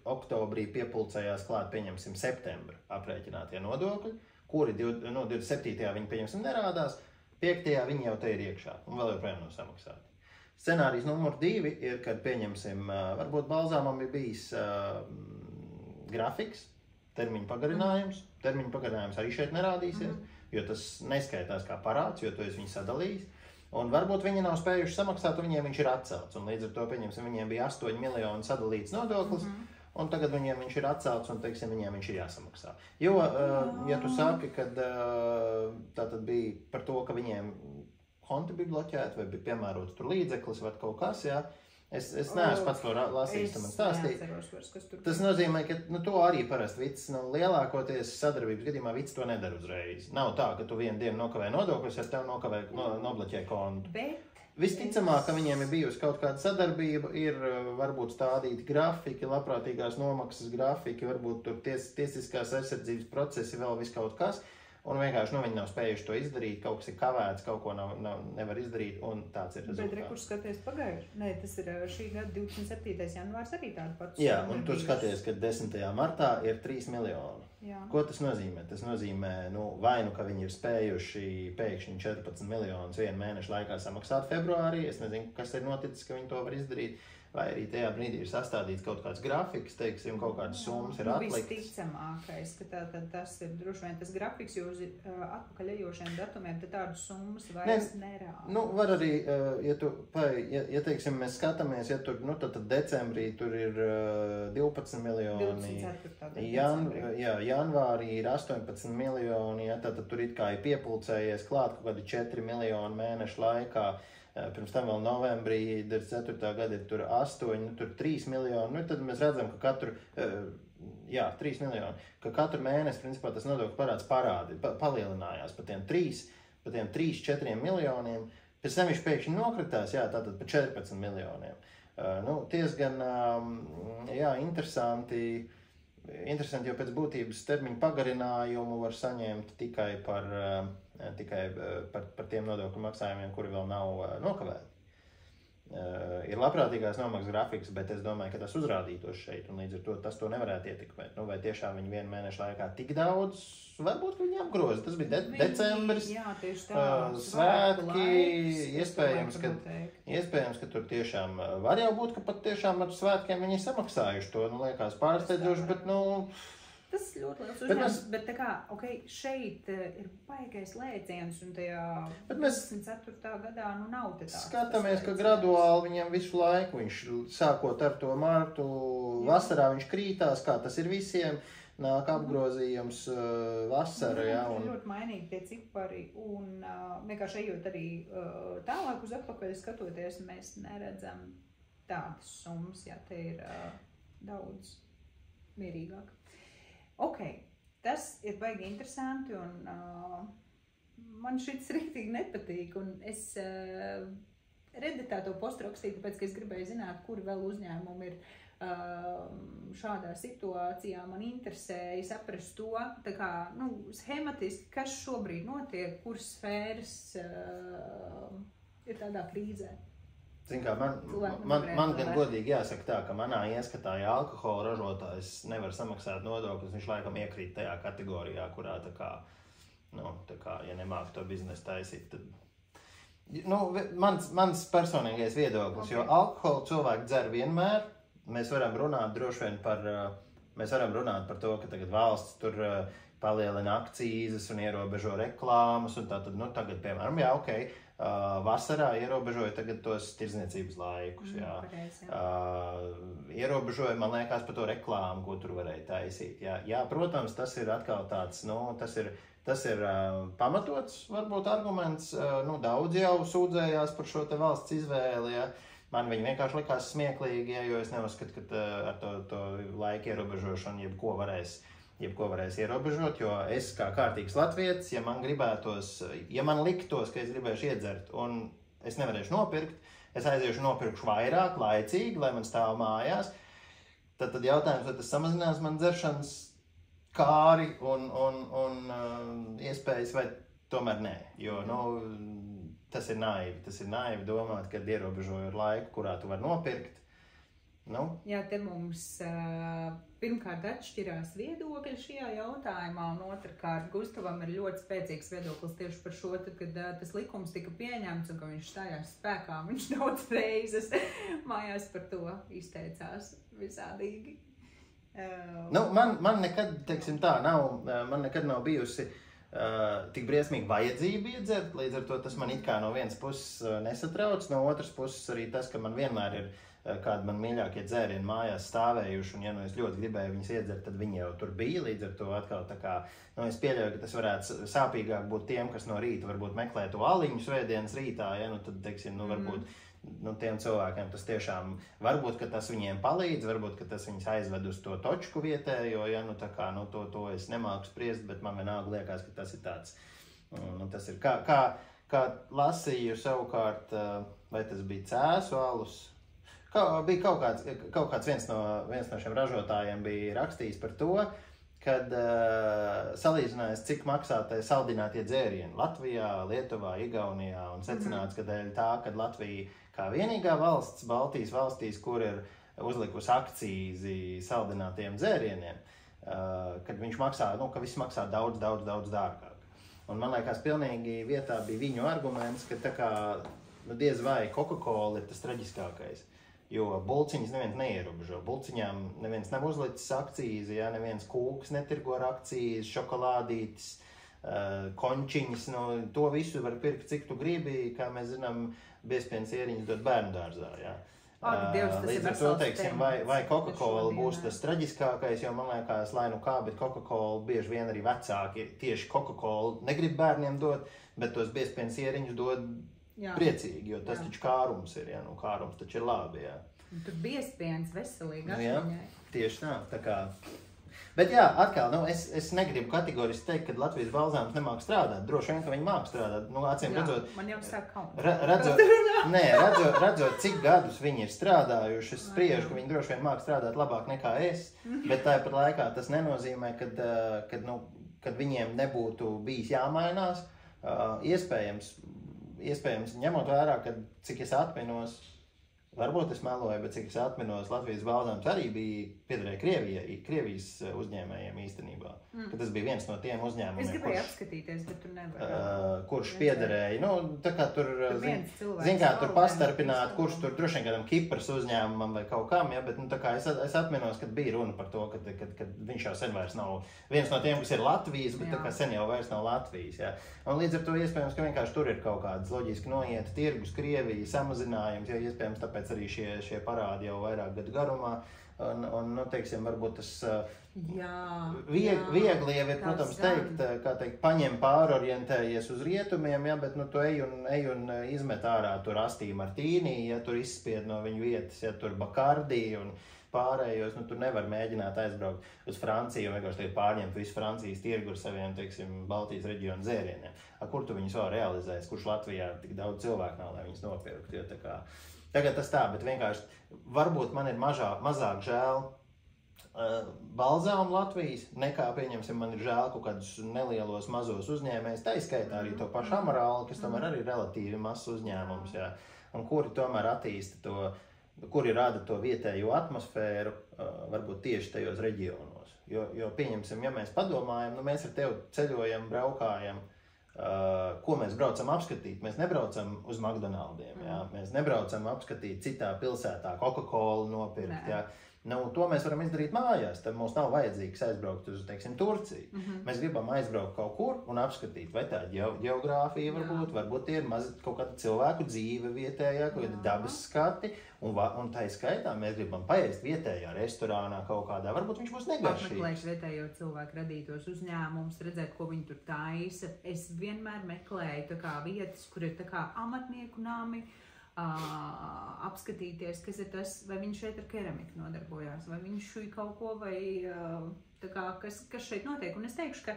oktobrī piepulcējās klāt, pieņemsim, septembra aprēķinātie nodokļi, kuri 27. viņi, pieņemsim, nerādās, 5. viņi jau te ir iekšā un vēl joprojām nav samaksāti. Scenārijs numur 2 ir, kad, pieņemsim, varbūt Balzāmam ir bijis grafiks, termiņu pagarinājums. Termiņu pagarinājums arī šeit nerādīsies, jo tas neskaitās kā parāds, jo to es viņu sadalījis. Un varbūt viņi nav spējuši samaksāt, un viņiem viņš ir atcelts. Un līdz ar to, pieņemsim, viņiem bija 8 miljoni sadalīts nodoklis, un tagad viņiem viņš ir atcelts, un, teiksim, viņiem viņš ir jāsamaksā. Jo, ja tu saki, kad tātad bija par to, ka viņiem konti bija bloķēti, vai bija piemērots tur līdzeklis, vai kaut kas, jā. Es neesmu pats to lasījis, man stāstīja. Tas nozīmē, ka to arī parasti vicis, lielākoties sadarbības gadījumā vicis to nedara uzreiz. Nav tā, ka tu vienu dienu nokavē nodokļus, ja tev nobloķē kontu. Visticamāk, ka viņiem ir bijusi kaut kāda sadarbība, ir varbūt stādīti grafiki, labprātīgās nomaksas grafiki, varbūt tur tiesiskās aizsardzības procesi, vēl viss kaut kas. Un vienkārši viņi nav spējuši to izdarīt, kaut kas ir kavēts, kaut ko nevar izdarīt, un tāds ir rezultāts. Bet rekurs skaties pagājuši? Nē, tas ir šī gada 27. janvārs arī tāda pats. Jā, un tu skaties, ka 10. martā ir 3 miljoni. Jā. Ko tas nozīmē? Tas nozīmē, vai ka viņi ir spējuši pēkšņi 14 miljonus vienu mēnešu laikā samaksāt februārī. Es nezinu, kas ir noticis, ka viņi to var izdarīt. Vai arī tajā brīdī ir sastādīts kaut kāds grafiks, teiksim, kaut kādas summas ir atliktas. Visticamākais, ka tas ir droši vien tas grafiks, jo uz atpakaļ ejošiem datumiem tādas summas vairs nerāda. Var arī, ja teiksim, mēs skatāmies, ja tur, tad decembrī tur ir 12 miljoni, janvārī ir 18 miljoni, ja, tad tur it kā ir piepulcējies klāt kaut kādi 4 miljoni mēnešu laikā. Pirms tam vēl novembrī, 4. gada ir tur 8, tur 3 miljoni, tad mēs redzam, ka 3 miljoni, ka katru mēnesi, principā, tas nodokļu parāds palielinājās pa tiem 3-4 miljoniem, pēc tam viņš pēkšņi nokritās, tātad pa 14 miljoniem. Diezgan, interesanti, jo pēc būtības termiņu pagarinājumu var saņemt tikai par tiem nodokļu maksājumiem, kuri vēl nav nokavēti. Ir labprātīgās nomaksas grafiks, bet es domāju, ka tas uzrādītos šeit, un līdz ar to tas to nevarētu ietekmēt. Vai tiešām viņi vienu mēnešu laikā tik daudz, varbūt viņi apgroza. Tas bija decembris, svētki, iespējams, ka tur tiešām var jau būt, ka pat tiešām ar svētkiem viņi samaksājuši to, liekas pārsteidzoši, bet, Tas ļoti liels uzņēmums, bet tā kā, šeit ir baigais lēciens, un tajā 24. gadā, nav te tāds. Skatāmies, ka graduāli viņam visu laiku, viņš sākot ar to martu, vasarā viņš krītās, kā tas ir visiem, nāk apgrozījums vasara, Ļoti mainīgi tie cipari, un vienkārši ejot arī tālāk uz atpakaļ skatoties, mēs neredzam tādas summas, te ir daudz mierīgāk. Tas ir baigi interesanti, un man šis rīktīgi nepatīk, un es Redditā to postu rakstīju, tāpēc, ka es gribēju zināt, kuri vēl uzņēmumi ir šādā situācijā. Man interesēja saprast to, schematiski, kas šobrīd notiek, kuras sfēras ir tādā krīzē. Man gan godīgi jāsaka tā, ka manā ieskatā, ja alkohola ražotājs nevar samaksāt nodokļus, viņš laikam iekrīt tajā kategorijā, kurā ja nemāk to biznesu taisīt, tad... Mans personīgais viedoklis, jo alkoholu cilvēki dzer vienmēr, mēs varam runāt droši vien par to, ka tagad valsts tur palielina akcīzes un ierobežo reklāmas, un tātad, tagad, piemēram, vasarā ierobežoja tagad tos tirdzniecības laikus, ierobežoja, man liekas, par to reklāmu, ko tur varēja taisīt, protams, tas ir atkal tāds, tas ir pamatots, varbūt, arguments, daudz jau sūdzējās par šo te valsts izvēli, man viņi vienkārši likās smieklīgi, jo es neuzskatu, ka ar to laika ierobežošanu jebko varēs ierobežot, jo es kā kārtīgs latvietis, ja man liktos, ka es gribēšu iedzert un es nevarēšu nopirkt, es aiziešu nopirkšu vairāk, laicīgi, lai man stāv mājās. tad jautājums, vai tas samazinās man dzeršanas kāri un iespējas, vai tomēr nē. Jo, tas ir naivi domāt, kad ierobežojot laiku, kurā tu vari nopirkt. Jā, te mums pirmkārt atšķirās viedokļi šajā jautājumā, un otrkārt Gustavam ir ļoti spēcīgs viedoklis tieši par šo, tad, kad tas likums tika pieņemts un ka viņš stājās spēkā, viņš daudz reizes mājās par to izteicās visādīgi. Man nekad, teiksim tā, man nekad nav bijusi tik briesmīgi vajadzība iedzert, līdz ar to tas man it kā no vienas puses nesatrauc, no otras puses arī tas, ka man vienmēr ir kādi man mīļākie dzērieni mājās stāvējuši, un ja es ļoti gribēju viņus iedzert, tad viņi jau tur bija, līdz ar to atkal tā kā, es pieļauju, ka tas varētu sāpīgāk būt tiem, kas no rīta varbūt meklē to aliņu svētdienas rītā, ja, tad, teiksim, varbūt tiem cilvēkiem tas tiešām, varbūt, ka tas viņiem palīdz, varbūt, ka tas viņus aizved uz to točku vietējo, ja, tā kā, to es nemāku spriest, bet man vienalga liekas, ka tas ir tāds, tas ir, kā lasīju savukārt, vai tas bija cēsu alus, bija kaut kāds viens no šiem ražotājiem bija rakstījis par to, kad salīdzinājis, cik maksā saldinātie dzērieni Latvijā, Lietuvā, Igaunijā, un secināts, ka dēļ tā, kad Latvija kā vienīgā valsts Baltijas valstīs, kur ir uzlikusi akcīzi saldinātiem dzērieniem, kad viņš maksā, ka viss maksā daudz dārgāk. Un man liekas, pilnīgi vietā bija viņu arguments, ka tā kā diez vai Coca-Cola ir tas traģiskākais. Jo bulciņas neviens neierobežo. Bulciņām neviens nav uzlicis akcīzi, ja, neviens kūks netirgo ar akcīzi, šokolādītis, končiņas, to visu var pirkt, cik tu gribi, kā mēs zinām, biezpienas ieriņas dot bērnu dārzā, ja. Līdz ar to, teiksim, vai Coca-Cola būs tas traģiskākais, jo man liekas, lai kā, bet Coca-Cola bieži vien arī vecāki tieši Coca-Cola negrib bērniem dot, bet tos biezpienas ieriņus dod priecīgi, jo tas taču kārums ir, ja, kārums taču ir labi, jā. Tur biezpienas veselīgi atmiņai. Tieši tā kā. Bet jā, atkal, es negribu kategoriski teikt, ka Latvijas balzāms nemāk strādāt. Droši vien, ka viņi māk strādāt. Acīm redzot, man jau sāk kauns. Redzot, cik gadus viņi ir strādājuši, es spriežu, ka viņi droši vien māk strādāt labāk nekā es, bet tāpat laikā tas nenozīmē, kad viņiem nebūtu bijis jāmainās. Iespējams, ņemot vērā, ka cik es atminos, varbūt es meloju, bet cik es atminos, Latvijas balzāms arī piederēja Krievijas uzņēmējiem īstenībā. Ka tas bija viens no tiem uzņēmumiem, es gribēju apskatīties, bet tur nevar. Kurš piederēja, tā kā tur, zin kā, tur pastarpināt, kurš tur droši vien kādam Kipras uzņēmumam vai kaut kam, ja, bet tā kā es atminos, kad bija runa par to, kad viņš jau sen vairs nav viens no tiem, kas ir Latvijas, bet tā kā sen jau vairs nav Latvijas, ja. Un līdz ar to iespējams, ka vienkārši tur ir kaut kādas loģiski noieta tirgus, Krievija, samazinājums, ja iespējams tāpēc arī šie parādi jau vairāk gadu garumā. Un teiksim, varbūt tas viegli jau ir, protams, teikt, paņem pārorientējies uz rietumiem, ja, bet tu ej un izmet ārā tur Asti Martīnī, ja tur izspied no viņu vietas, ja tur Bacardi un pārējos, tur nevar mēģināt aizbraukt uz Franciju un vienkārši pārņemt visu Francijas tirgu ar saviem, teiksim, Baltijas reģionu dzērieniem. Kur tu viņus vēl realizēs, kurš Latvijā tik daudz cilvēku nav, lai viņus nopirkt, jo tā kā tagad tas tā, bet vienkārši varbūt man ir mazāk žēl balzāmu Latvijas, nekā, pieņemsim, man ir žēl kaut kādus nelielos mazos uzņēmējus, tā izskaitā arī to pašu Amarāli, kas tomēr arī relatīvi mazs uzņēmums, jā, un kuri tomēr attīsta to, kuri rada to vietējo atmosfēru, varbūt tieši tajos reģionos. Jo pieņemsim, ja mēs padomājam, mēs ar tevi ceļojam, braukājam, ko mēs braucam apskatīt. Mēs nebraucam uz McDonaldiem, jā. Mēs nebraucam apskatīt citā pilsētā, Coca-Cola nopirkt, jā. To mēs varam izdarīt mājās, tad mums nav vajadzīgs aizbraukt uz, teiksim, Turciju. Mēs gribam aizbraukt kaut kur un apskatīt, vai tā ģeogrāfija varbūt ir kaut kāda cilvēku dzīve vietējā, kaut kāda dabas skati, un tā skaitā mēs gribam paēst vietējā restorānā kaut kādā, varbūt viņš būs negaršīgs. Apmeklēt vietējo cilvēku radītos uzņēmumus, redzēt, ko viņi tur taisa. Es vienmēr meklēju tā kā vietas, kur ir tā kā amatnieku nami, apskatīties, kas ir tas, vai viņš šeit ar keramiku nodarbojās, vai viņš šuj kaut ko, vai tā kā, kas šeit notiek. Un es teikšu, ka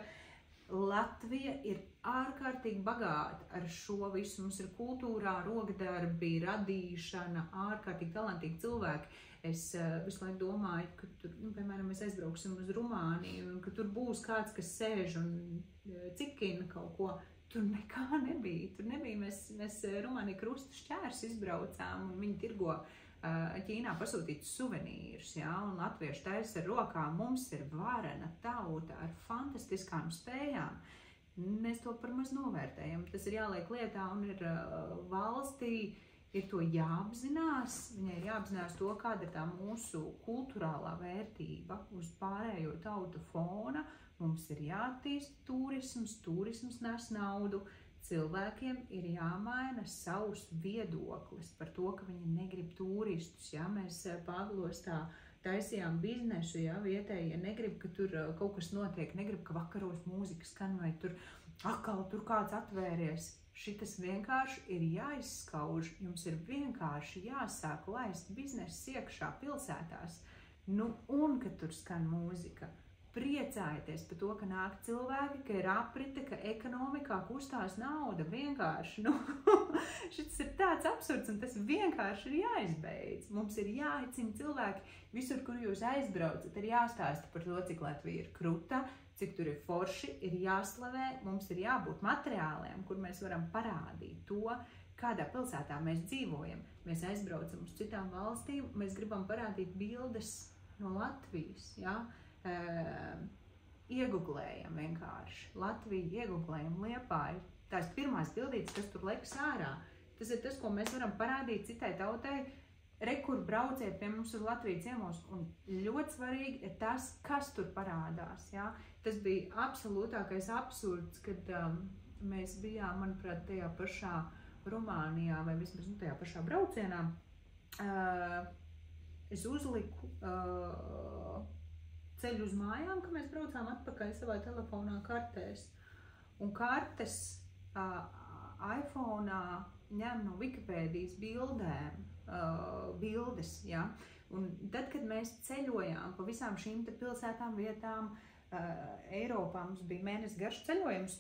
Latvija ir ārkārtīgi bagāta ar šo visu. Mums ir kultūrā, rokdarbi, radīšana, ārkārtīgi talantīgi cilvēki. Es visu laiku domāju, ka tur, piemēram, mēs aizbrauksim uz Rumāniju, un ka tur būs kāds, kas sēž un cikina kaut ko. Tur nekā nebija. Tur nebija. Mēs Rumāniju krustu šķērs izbraucām, un viņi tirgo Ķīnā pasūtītus suvenīrus, ja, un latvieši taisa ar rokām. Mums ir varena tauta ar fantastiskām spējām. Mēs to par maz novērtējam. Tas ir jāliek lietā un ir valstī, ir to jāapzinās. Viņai ir jāapzinās to, kāda ir tā mūsu kulturālā vērtība uz pārējo tautu fona. Mums ir jāattīst turisms nes naudu. Cilvēkiem ir jāmaina savus viedoklis par to, ka viņi negrib turistus. Ja? Mēs Pāvilos tā taisījām biznesu, ja? Vietējie negrib, ka tur kaut kas notiek, negrib, ka vakaros mūzika skan vai tur atkal tur kāds atvēries. Šitas vienkārši ir jāizskauž, jums ir vienkārši jāsāk laist biznesu iekšā pilsētās. Nu, un, kad tur skan mūzika. Priecājieties par to, ka nāk cilvēki, ka ir aprite, ka ekonomikā kustās nauda vienkārši. Nu, šis ir tāds absurds, un tas vienkārši ir jāizbeidz. Mums ir jāaicina cilvēki visur, kur jūs aizbraucat, ir jāstāsta par to, cik Latvija ir kruta, cik tur ir forši, ir jāslavē, mums ir jābūt materiāliem, kur mēs varam parādīt to, kādā pilsētā mēs dzīvojam. Mēs aizbraucam uz citām valstīm, mēs gribam parādīt bildes no Latvijas, ja? Ieguglējam vienkārši. Latviju ieguglējam Liepāju. Tās pirmās bildītes, kas tur lekas ārā. Tas ir tas, ko mēs varam parādīt citai tautai. Rekur brauciet pie mums uz Latviju ciemos. Un ļoti svarīgi ir tas, kas tur parādās. Ja? Tas bija absolūtākais absurds, kad mēs bijām, manuprāt, tajā pašā Rumānijā vai vismaz tajā pašā braucienā. Es uzliku ceļu uz mājām, ka mēs braucām atpakaļ savā telefonā kartēs. Un kartes iPhone'ā ņem no Wikipēdijas bildēm, bildes, ja? Un tad, kad mēs ceļojām pa visām šīm te pilsētām vietām, Eiropā mums bija mēnesis garš ceļojums,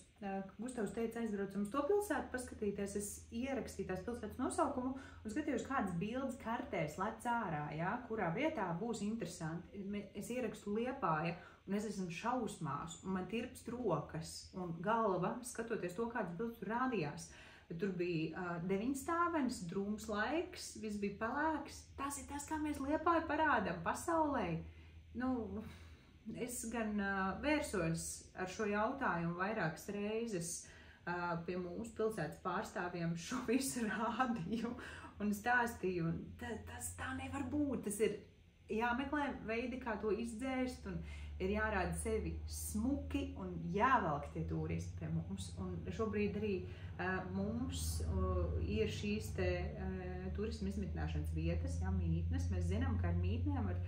Gustavs teica, aizbraucam uz to pilsētu paskatīties, es ierakstīju tās pilsētas nosaukumu un skatījos, kādas bildes kartēs lec ārā, ja, kurā vietā būs interesanti. Es ierakstu Liepāja un es esmu šausmās un man tirpst rokas un galva, skatoties to, kādas bildes tur rādījās. Tur bija 9 stāvenis, drūms laiks, viss bija pelēks. Tas ir tas, kā mēs Liepāju parādām pasaulē. Nu, es gan vērsos ar šo jautājumu vairākas reizes pie mūsu pilsētas pārstāvjiem, šo visu rādīju un stāstīju. Un tas tā nevar būt. Tas ir jāmeklē veidi, kā to izdzēst, un ir jārāda sevi smuki un jāvelk tie turisti pie mums. Un šobrīd arī mums ir šīs te turismu izmitināšanas vietas, ja, mītnes. Mēs zinām, ka ar mītnēm var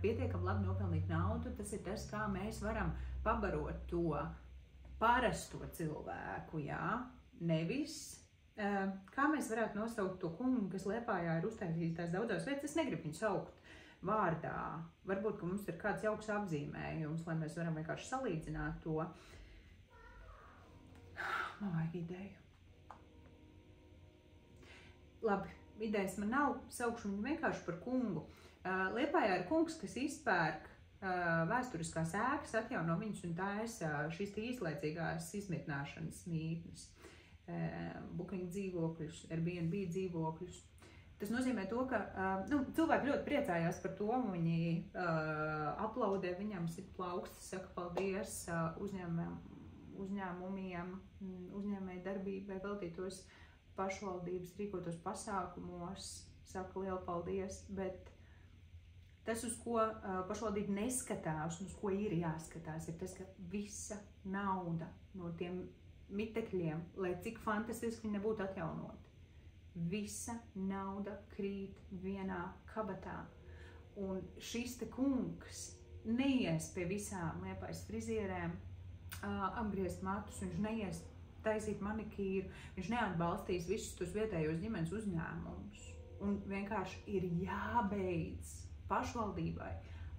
pietiekami labi nopelnīt naudu. Tas ir tas, kā mēs varam pabarot to parasto cilvēku, jā, nevis. Kā mēs varētu nosaukt to kungu, kas Liepājā ir uztaisījis tās daudzās vietas, es negribu viņu saukt vārdā. Varbūt, ka mums ir kāds jauks apzīmējums, lai mēs varam vienkārši salīdzināt to. Man vajag ideju. Labi, idejas man nav, saukšu viņu vienkārši par kungu. Liepājā ir kungs, kas izpērk vēsturiskās ēkas, atjauno viņus un taisa šīs īslaicīgās izmitināšanas mītnes, booking dzīvokļus, Airbnb dzīvokļus. Tas nozīmē to, ka cilvēki ļoti priecājās par to, viņi aplaudē viņam, sit plaukstas, saka paldies uzņēmumiem, uzņēmēju darbībai, veltītos pašvaldības rīkotos pasākumos, saka lielu paldies, bet tas, uz ko pašvaldība neskatās un uz ko ir jāskatās, ir tas, ka visa nauda no tiem mitekļiem, lai cik fantastiski viņi nebūtu atjaunoti, visa nauda krīt vienā kabatā. Un šis te kungs neies pie visām Liepājas frizierēm, apgriezt matus, viņš neies taisīt manikīru, viņš neatbalstīs visus tos vietējos ģimenes uzņēmumus. Un vienkārši ir jābeidz pašvaldībai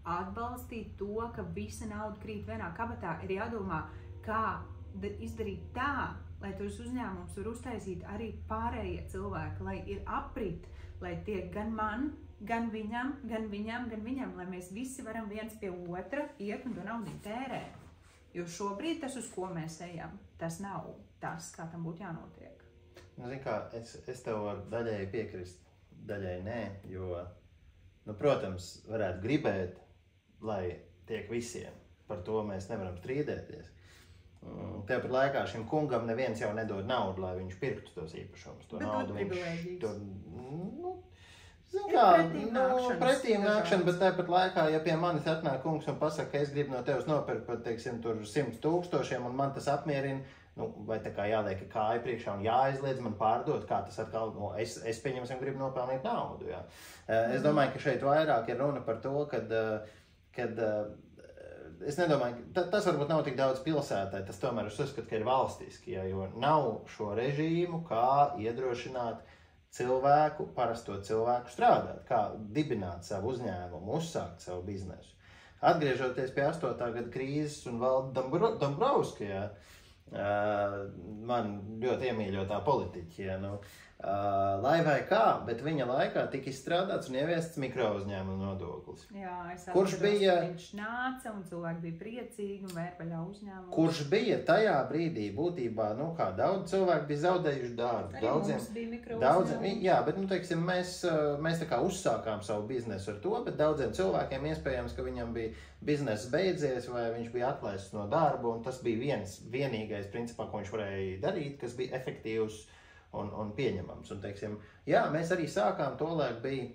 atbalstīt to, ka visa nauda krīt vienā kabatā. Ir jādomā, kā izdarīt tā, lai tos uzņēmumus var uztaisīt arī pārējie cilvēki, lai ir aprit, lai tiek gan man, gan viņam, lai mēs visi varam viens pie otra iet un to naudu tērēt. Jo šobrīd tas, uz ko mēs ejam, tas nav tas, kā tam būtu jānotiek. Nu, zin kā, es tev varu daļēji piekrist, daļēji nē, jo, nu, protams, varētu gribēt, lai tiek visiem. Par to mēs nevaram strīdēties. Tāpat laikā šim kungam neviens jau nedod naudu, lai viņš pirktu tos īpašumus. To naudu viņš tur, nu, zin kā, pretīm nākšana, bet tāpat laikā, ja pie manis atnāk kungs un pasaka, ka es gribu no tevis nopirkt pat, teiksim, tur 100 000 un man tas apmierina, nu, vai tā kā jāliek kāju priekšā un jāaizliedz man pārdot, kā tas atkal, nu, es pieņemsim, gribu nopelnīt naudu, jā. Es domāju, ka šeit vairāk ir runa par to, kad es nedomāju, tas varbūt nav tik daudz pilsētai, tas tomēr es uzskatu, ka ir valstiski, jā, jo nav šo režīmu, kā iedrošināt cilvēku, parasto cilvēku strādāt, kā dibināt savu uzņēmumu, uzsākt savu biznesu. Atgriežoties pie 8. gada krīzes un Valda Dombrovska, man ļoti iemīļotā politiķi, ja, nu, lai vai kā, bet viņa laikā tika izstrādāts un ieviests mikrouzņēmuma nodoklis. Jā, es atceros, viņš nāca un cilvēki bija priecīgi un vēr vaļā uzņēmumu. Kurš bija tajā brīdī būtībā, nu kā, daudz cilvēki bija zaudējuši darbu. Arī mums bija mikrouzņēmumi. Jā, bet, nu, teiksim, mēs tā kā uzsākām savu biznesu ar to, bet daudziem cilvēkiem iespējams, ka viņam bija bizness beidzies vai viņš bija atlaists no darba, un tas bija vienīgais, principā, ko viņš varēja darīt, kas bija efektīvs un pieņemams. Un, teiksim, jā, mēs arī sākām, tolaik bija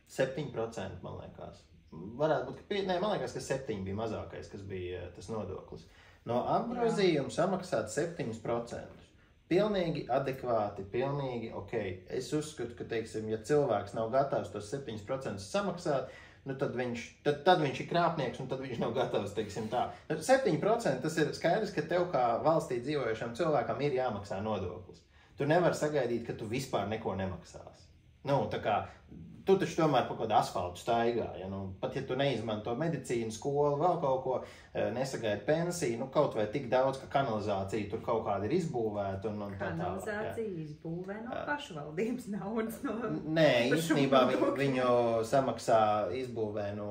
7%, man liekas. Varētu būt, man liekas, ka 7 bija mazākais, kas bija tas nodoklis. No apgrozījuma samaksāt 7%. Pilnīgi adekvāti, pilnīgi ok. Es uzskatu, ka, teiksim, ja cilvēks nav gatavs tos 7% samaksāt, nu tad viņš ir krāpnieks un tad viņš nav gatavs, teiksim tā. 7% tas ir skaidrs, ka tev kā valstī dzīvojušam cilvēkam ir jāmaksā nodoklis. Tu nevari sagaidīt, ka tu vispār neko nemaksās. Nu, tā kā, tu taču tomēr pa kādu asfaltu staigā, ja, nu, pat ja tu neizmanto medicīnu, skolu, vēl kaut ko, nesagaidi pensiju, nu, kaut vai tik daudz, ka kanalizācija tur kaut kāda ir izbūvēta un tā tālāk. Kanalizācija izbūvē no pašvaldības naudas. Nē, īstenībā viņu samaksā izbūvē no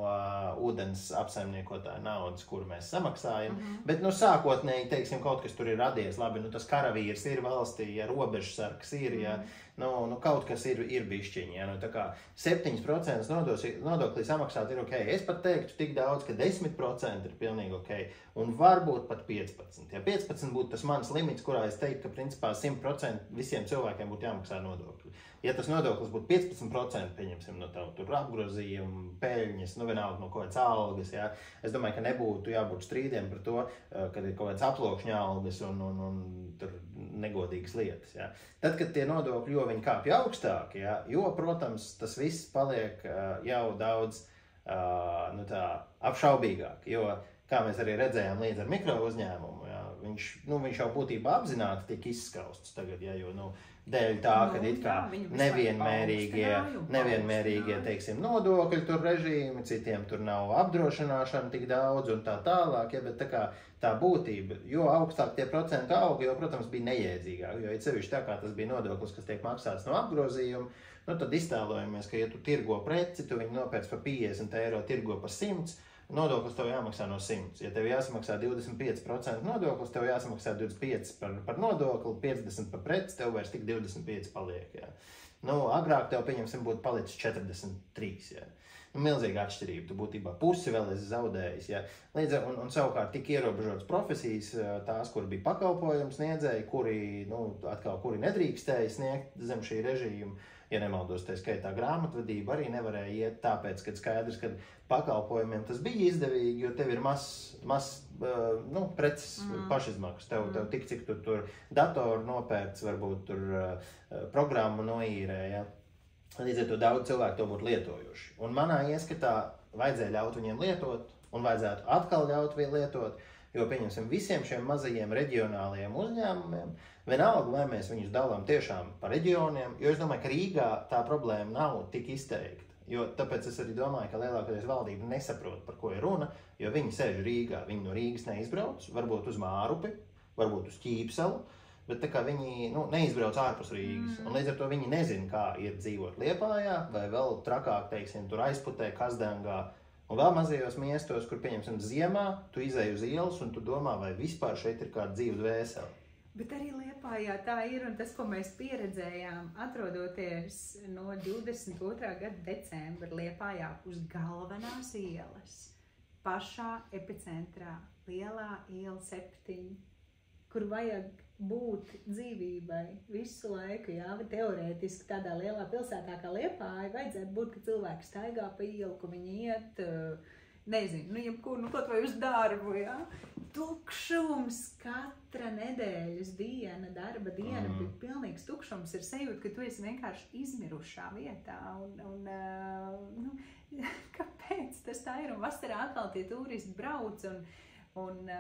ūdens apsaimniekotāja naudas, kuru mēs samaksājam, bet, nu, sākotnēji, teiksim, kaut kas tur ir radies, labi, nu, tas karavīrs ir valstī, ja robežsargs ir, ja, nu, kaut kas ir bišķiņi, ja, nu, tā kā 7% nodoklī samaksāt ir ok. Es pat teiktu tik daudz, ka 10% ir pilnīgi ok. Un varbūt pat 15%. Ja 15 būtu tas mans limits, kurā es teiktu, ka principā 100% visiem cilvēkiem būtu jāmaksā nodokļi. Ja tas nodoklis būtu 15%, pieņemsim no tavu tur apgrozījumu, peļņas, nu vienalga no kaut kādas algas, ja, es domāju, ka nebūtu jābūt strīdiem par to, kad ir kaut kādas aploksņa algas un tur negodīgas lietas. Ja. Tad, kad tie nodokļi, jo viņi kāpja augstāk, ja, jo, protams, tas viss paliek jau daudz nu tā, apšaubīgāk, jo, kā mēs arī redzējām līdz ar mikro uzņēmumu, ja, viņš jau būtībā apzināti tika izskausts tagad, ja, jo, nu, dēļ tā, ka it kā nevienmērīgie, teiksim, nodokļi tur režīmi, citiem tur nav apdrošināšana tik daudz un tā tālāk, ja, bet tā kā tā būtība, jo augstāk tie procenti auga, jo, protams, bija nejēdzīgāk, jo it sevišķi tā kā tas bija nodoklis, kas tiek maksāts no apgrozījuma, nu tad iztēlojamies, ka ja tu tirgo preci, tu viņu nopērc par 50 eiro, tirgo par 100, nodoklis tev jāmaksā no 100. Ja tev jāsamaksā 25% nodoklis, tev jāsamaksā 25% par nodokli, 50% par preci, tev vairs tik 25% paliek. Ja. Nu, agrāk tev, pieņemsim, būtu palicis 43. Ja. Nu, milzīga atšķirība, tu būtībā pusi vēl esi zaudējis. Ja. Līdz ar, un savukārt tik ierobežotas profesijas, tās, kur bija pakalpojums sniedzēji, kuri nedrīkstēja sniegt zem šī režīma, ja nemaldos, tā skaitā grāmatvedība arī nevarēja iet, tāpēc, kad skaidrs, ka pakalpojumiem tas bija izdevīgi, jo tev ir nu, preces pašizmaksas. Tev tik, cik tu tur datoru nopērts, varbūt tur programmu noīrē, ja. Līdz ar to daudz cilvēku to būtu lietojuši. Un manā ieskatā vajadzēja ļaut viņiem lietot, un vajadzētu atkal ļaut lietot, jo, pieņemsim, visiem šiem mazajiem reģionālajiem uzņēmumiem, vienalga, vai mēs viņus dalām tiešām pa reģioniem, jo es domāju, ka Rīgā tā problēma nav tik izteikta. Jo tāpēc es arī domāju, ka lielākoties valdība nesaprot, par ko ir runa, jo viņi sēž Rīgā, viņi no Rīgas neizbrauc, varbūt uz Mārupi, varbūt uz Ķīpsalu, bet tā kā viņi neizbrauc ārpus Rīgas. Un līdz ar to viņi nezina, kā ir dzīvot Liepājā, vai vēl trakāk, teiksim, tur Aizputē, Kazdangā, un vēl mazajos miestos, kur, pieņemsim, ziemā, tu izej uz ielas un tu domā, vai vispār šeit ir kāda dzīves dvēsele. Bet arī Liepājā tā ir, un tas, ko mēs pieredzējām, atrodoties no 22. gada decembra Liepājā uz galvenās ielas, pašā epicentrā, lielā iela 7, kur vajag būt dzīvībai visu laiku, jā, teorētiski tādā lielā pilsētā kā Liepāja vajadzētu būt, ka cilvēki staigā pa ielu, ka viņi iet, nezinu, jebkur, kaut vai uz darbu, jā. Tukšums, katra nedēļas diena, darba diena bija pilnīgs tukšums, ir sajūta, ka tu esi vienkārši izmirušā vietā, kāpēc tas tā ir, un vasarā atkal tie turisti brauc, un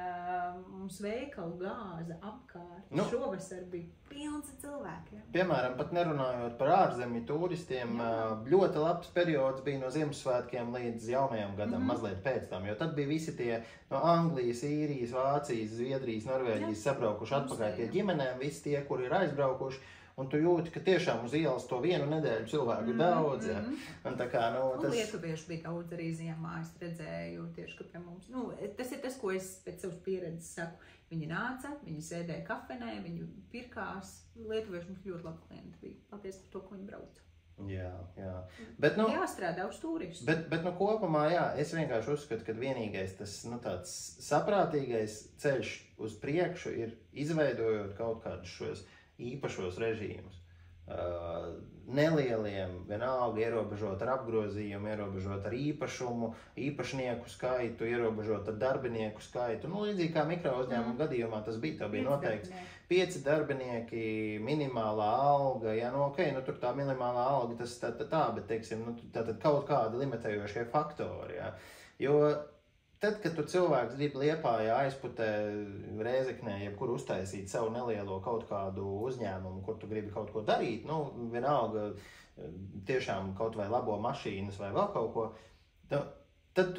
mums veikalu gāza apkārt. Šovasar bija pilns cilvēkiem. Piemēram, pat nerunājot par ārzemju turistiem, ļoti labs periods bija no Ziemassvētkiem līdz jaunajam gadam, mazliet pēc tam, jo tad bija visi tie no Anglijas, Īrijas, Vācijas, Zviedrijas, Norvēģijas sabraukuši atpakaļ pie ģimenēm, visi tie, kuri ir aizbraukuši. Un tu jūti, ka tiešām uz ielas to vienu nedēļu cilvēku ir daudz, ja. Un tā kā, tas... lietuvieši bija daudz arī ziemā, es redzēju tieši, ka pie mums, tas ir tas, ko es pēc savas pieredzes saku. Viņi nāca, viņi sēdēja kafenē, viņi pirkās, lietuvieši mums ļoti labi klienti bija, paldies par to, ko viņi brauca. Jā. Bet, jāstrādā uz turistu. Bet kopumā, jā, es vienkārši uzskatu, ka vienīgais tas, tāds saprātīgais ceļš uz priekšu ir izveidojot kaut kādus šos īpašos režīmus. Nelieliem, vienalga ierobežot ar apgrozījumu, ierobežot ar īpašumu, īpašnieku skaitu, ierobežot ar darbinieku skaitu. Līdzīgi kā mikro uzņēmumu gadījumā tas bija, tā bija noteikts 5 darbinieki, minimālā alga, tur tā minimālā alga, tas tā, bet, teiksim, tātad kaut kādi limitējošie faktori, jā. Jo tad, kad tu cilvēks grib Liepājā, Aizputē, Rēzeknē, jebkur uztaisīt savu nelielo kaut kādu uzņēmumu, kur tu gribi kaut ko darīt, vienalga tiešām kaut vai labo mašīnas vai vēl kaut ko, tad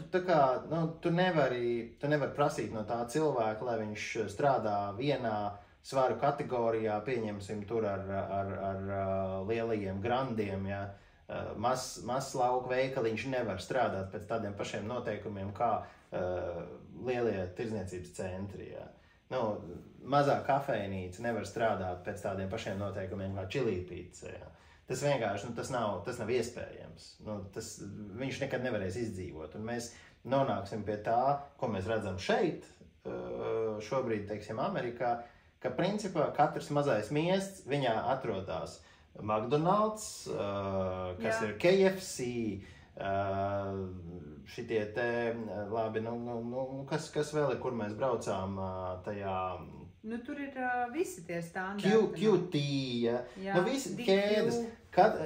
tu nevari prasīt no tā cilvēka, lai viņš strādā vienā svaru kategorijā, pieņemsim tur ar lielajiem grandiem, jā. Mazs lauku veikaliņš nevar strādāt pēc tādiem pašiem noteikumiem kā lielie tirdzniecības centri. Jā. Mazā kafejnīca nevar strādāt pēc tādiem pašiem noteikumiem kā čilīpīca. Tas vienkārši tas nav iespējams. Viņš nekad nevarēs izdzīvot. Un mēs nonāksim pie tā, ko mēs redzam šeit, šobrīd, teiksim, Amerikā, ka principā katrs mazais miests, viņā atrodas McDonald's, kas ir KFC, šitie te, labi, kas vēl ir, kur mēs braucām tajā... tur ir visi tie standarti. QT, visi ķēdes.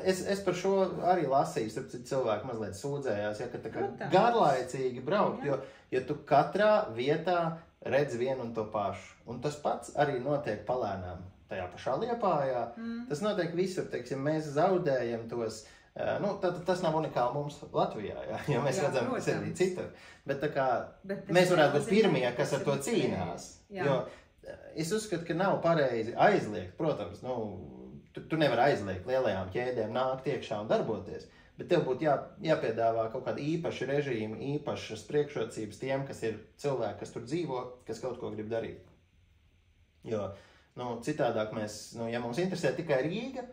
Es par šo arī lasīju, cilvēki mazliet sūdzējās, ka tā kā garlaicīgi braukt, jo tu katrā vietā redz vienu un to pašu. Un tas pats arī notiek palēnām tajā pašā Liepājā. Tas notiek visur, teiksim, mēs zaudējam tos... tas nav unikāli mums Latvijā, jo mēs redzam, kas ir arī citur. Bet tā kā mēs varētu būt pirmie, kas ar to cīnās. Jo es uzskatu, ka nav pareizi aizliegt. Protams, tu nevari aizliegt lielajām ķēdēm nākt iekšā un darboties, bet tev būtu jāpiedāvā kaut kāda īpaša režīma, īpašas priekšrocības tiem, kas ir cilvēki, kas tur dzīvo, kas kaut ko grib darīt. Jo citādāk mēs, ja mums interesē tikai Rīga,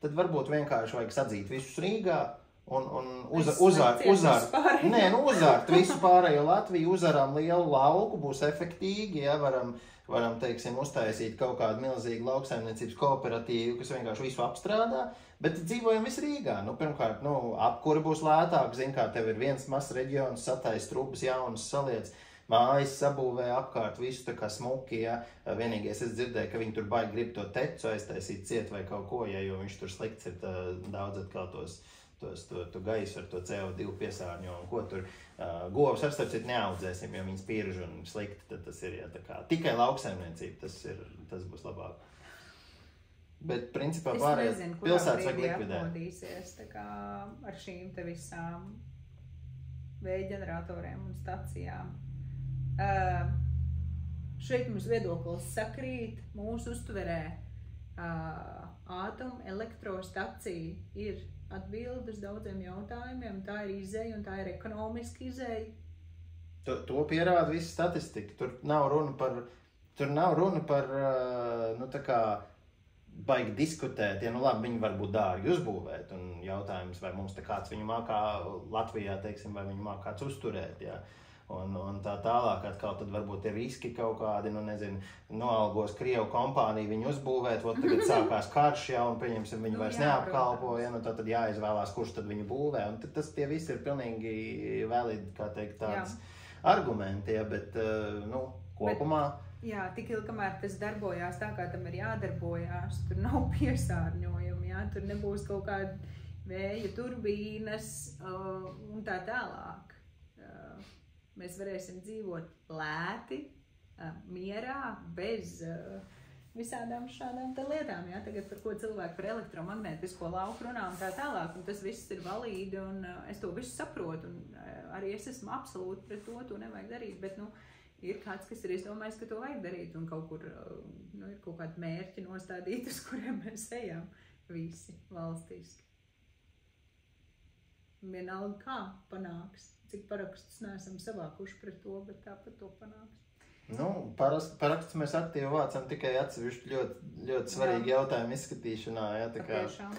tad varbūt vienkārši vajag sadzīt visus Rīgā un uzārt visu pārējo Latviju, uzaram lielu lauku, būs efektīgi, varam, teiksim, uztaisīt kaut kādu milzīgu lauksaimniecības kooperatīvu, kas vienkārši visu apstrādā, bet dzīvojam visu Rīgā. Pirmkārt, apkuri būs lētāk, kā tev ir viens mazs reģions, satais trubas, jaunas saliec, mājas sabūvē apkārt, visu tā kā smuki, Vienīgais es dzirdēju, ka viņi tur baigi grib to tecu aiztaisīt ciet vai kaut ko, jo viņš tur slikts ir daudz atkal to gaisu ar to CO2 piesārņo un ko tur. Govs ar starpciet neaudzēsim, jo viņas pierž un slikti, tad tas ir, tā kā tikai lauksaimniecība, tas būs labāk. Bet, principā, pārējās pilsētas vajag likvidēt. Es nezinu, kurā brīdī apmodīsies, tā kā ar šīm te visām vēja ģeneratoriem un stacijām. šeit mums viedoklis sakrīt, mūsu uztverē atomelektrostacija ir atbildes daudziem jautājumiem, tā ir izēja un tā ir ekonomiski izēja. To pierāda visa statistika. Tur nav runa par nu tā kā baigi diskutēt, ja nu labi, viņi var būt dārgi uzbūvēt, un jautājums, vai mums te kāds viņu mākā Latvijā, teiksim, vai viņu mākā kāds uzturēt, jā. Un tā tālāk atkal tad varbūt ir riski kaut kādi, nu nezinu, noalgos Krievu kompāniju viņu uzbūvēt, tagad sākās karš, jā, un pieņemsim, viņi vairs neapkalpo, ja, nu tad jāizvēlās, kurš tad viņu būvē, un tas tie visi ir pilnīgi validi, kā teikt, tāds argumenti, ja, bet, nu, kopumā. Jā, tik ilgi, kamēr tas darbojās tā, kā tam ir jādarbojās, tur nav piesārņojumi, jā, tur nebūs kaut kāda vēja turbīnas un tā tālāk. Mēs varēsim dzīvot lēti, mierā, bez visādām šādām lietām, jā, tagad par ko cilvēki par elektromagnētisko lauku runā un tā tālāk, un tas viss ir valīdi, un es to visu saprotu, un arī es esmu absolūti pret to nevajag darīt, bet, nu, ir kāds, kas ir izdomājis, ka to vajag darīt, un kaut kur nu, ir kaut kādi mērķi nostādīti, uz kuriem mēs ejam visi valstiski. Vienalga kā panāks, cik parakstus neesam savākuši pret to, bet tāpat to panāks. Nu, parakstus mēs aktīvi vācam tikai atsevišķi ļoti svarīgi jautājumu izskatīšanā, jā, tā kā. Patiešām.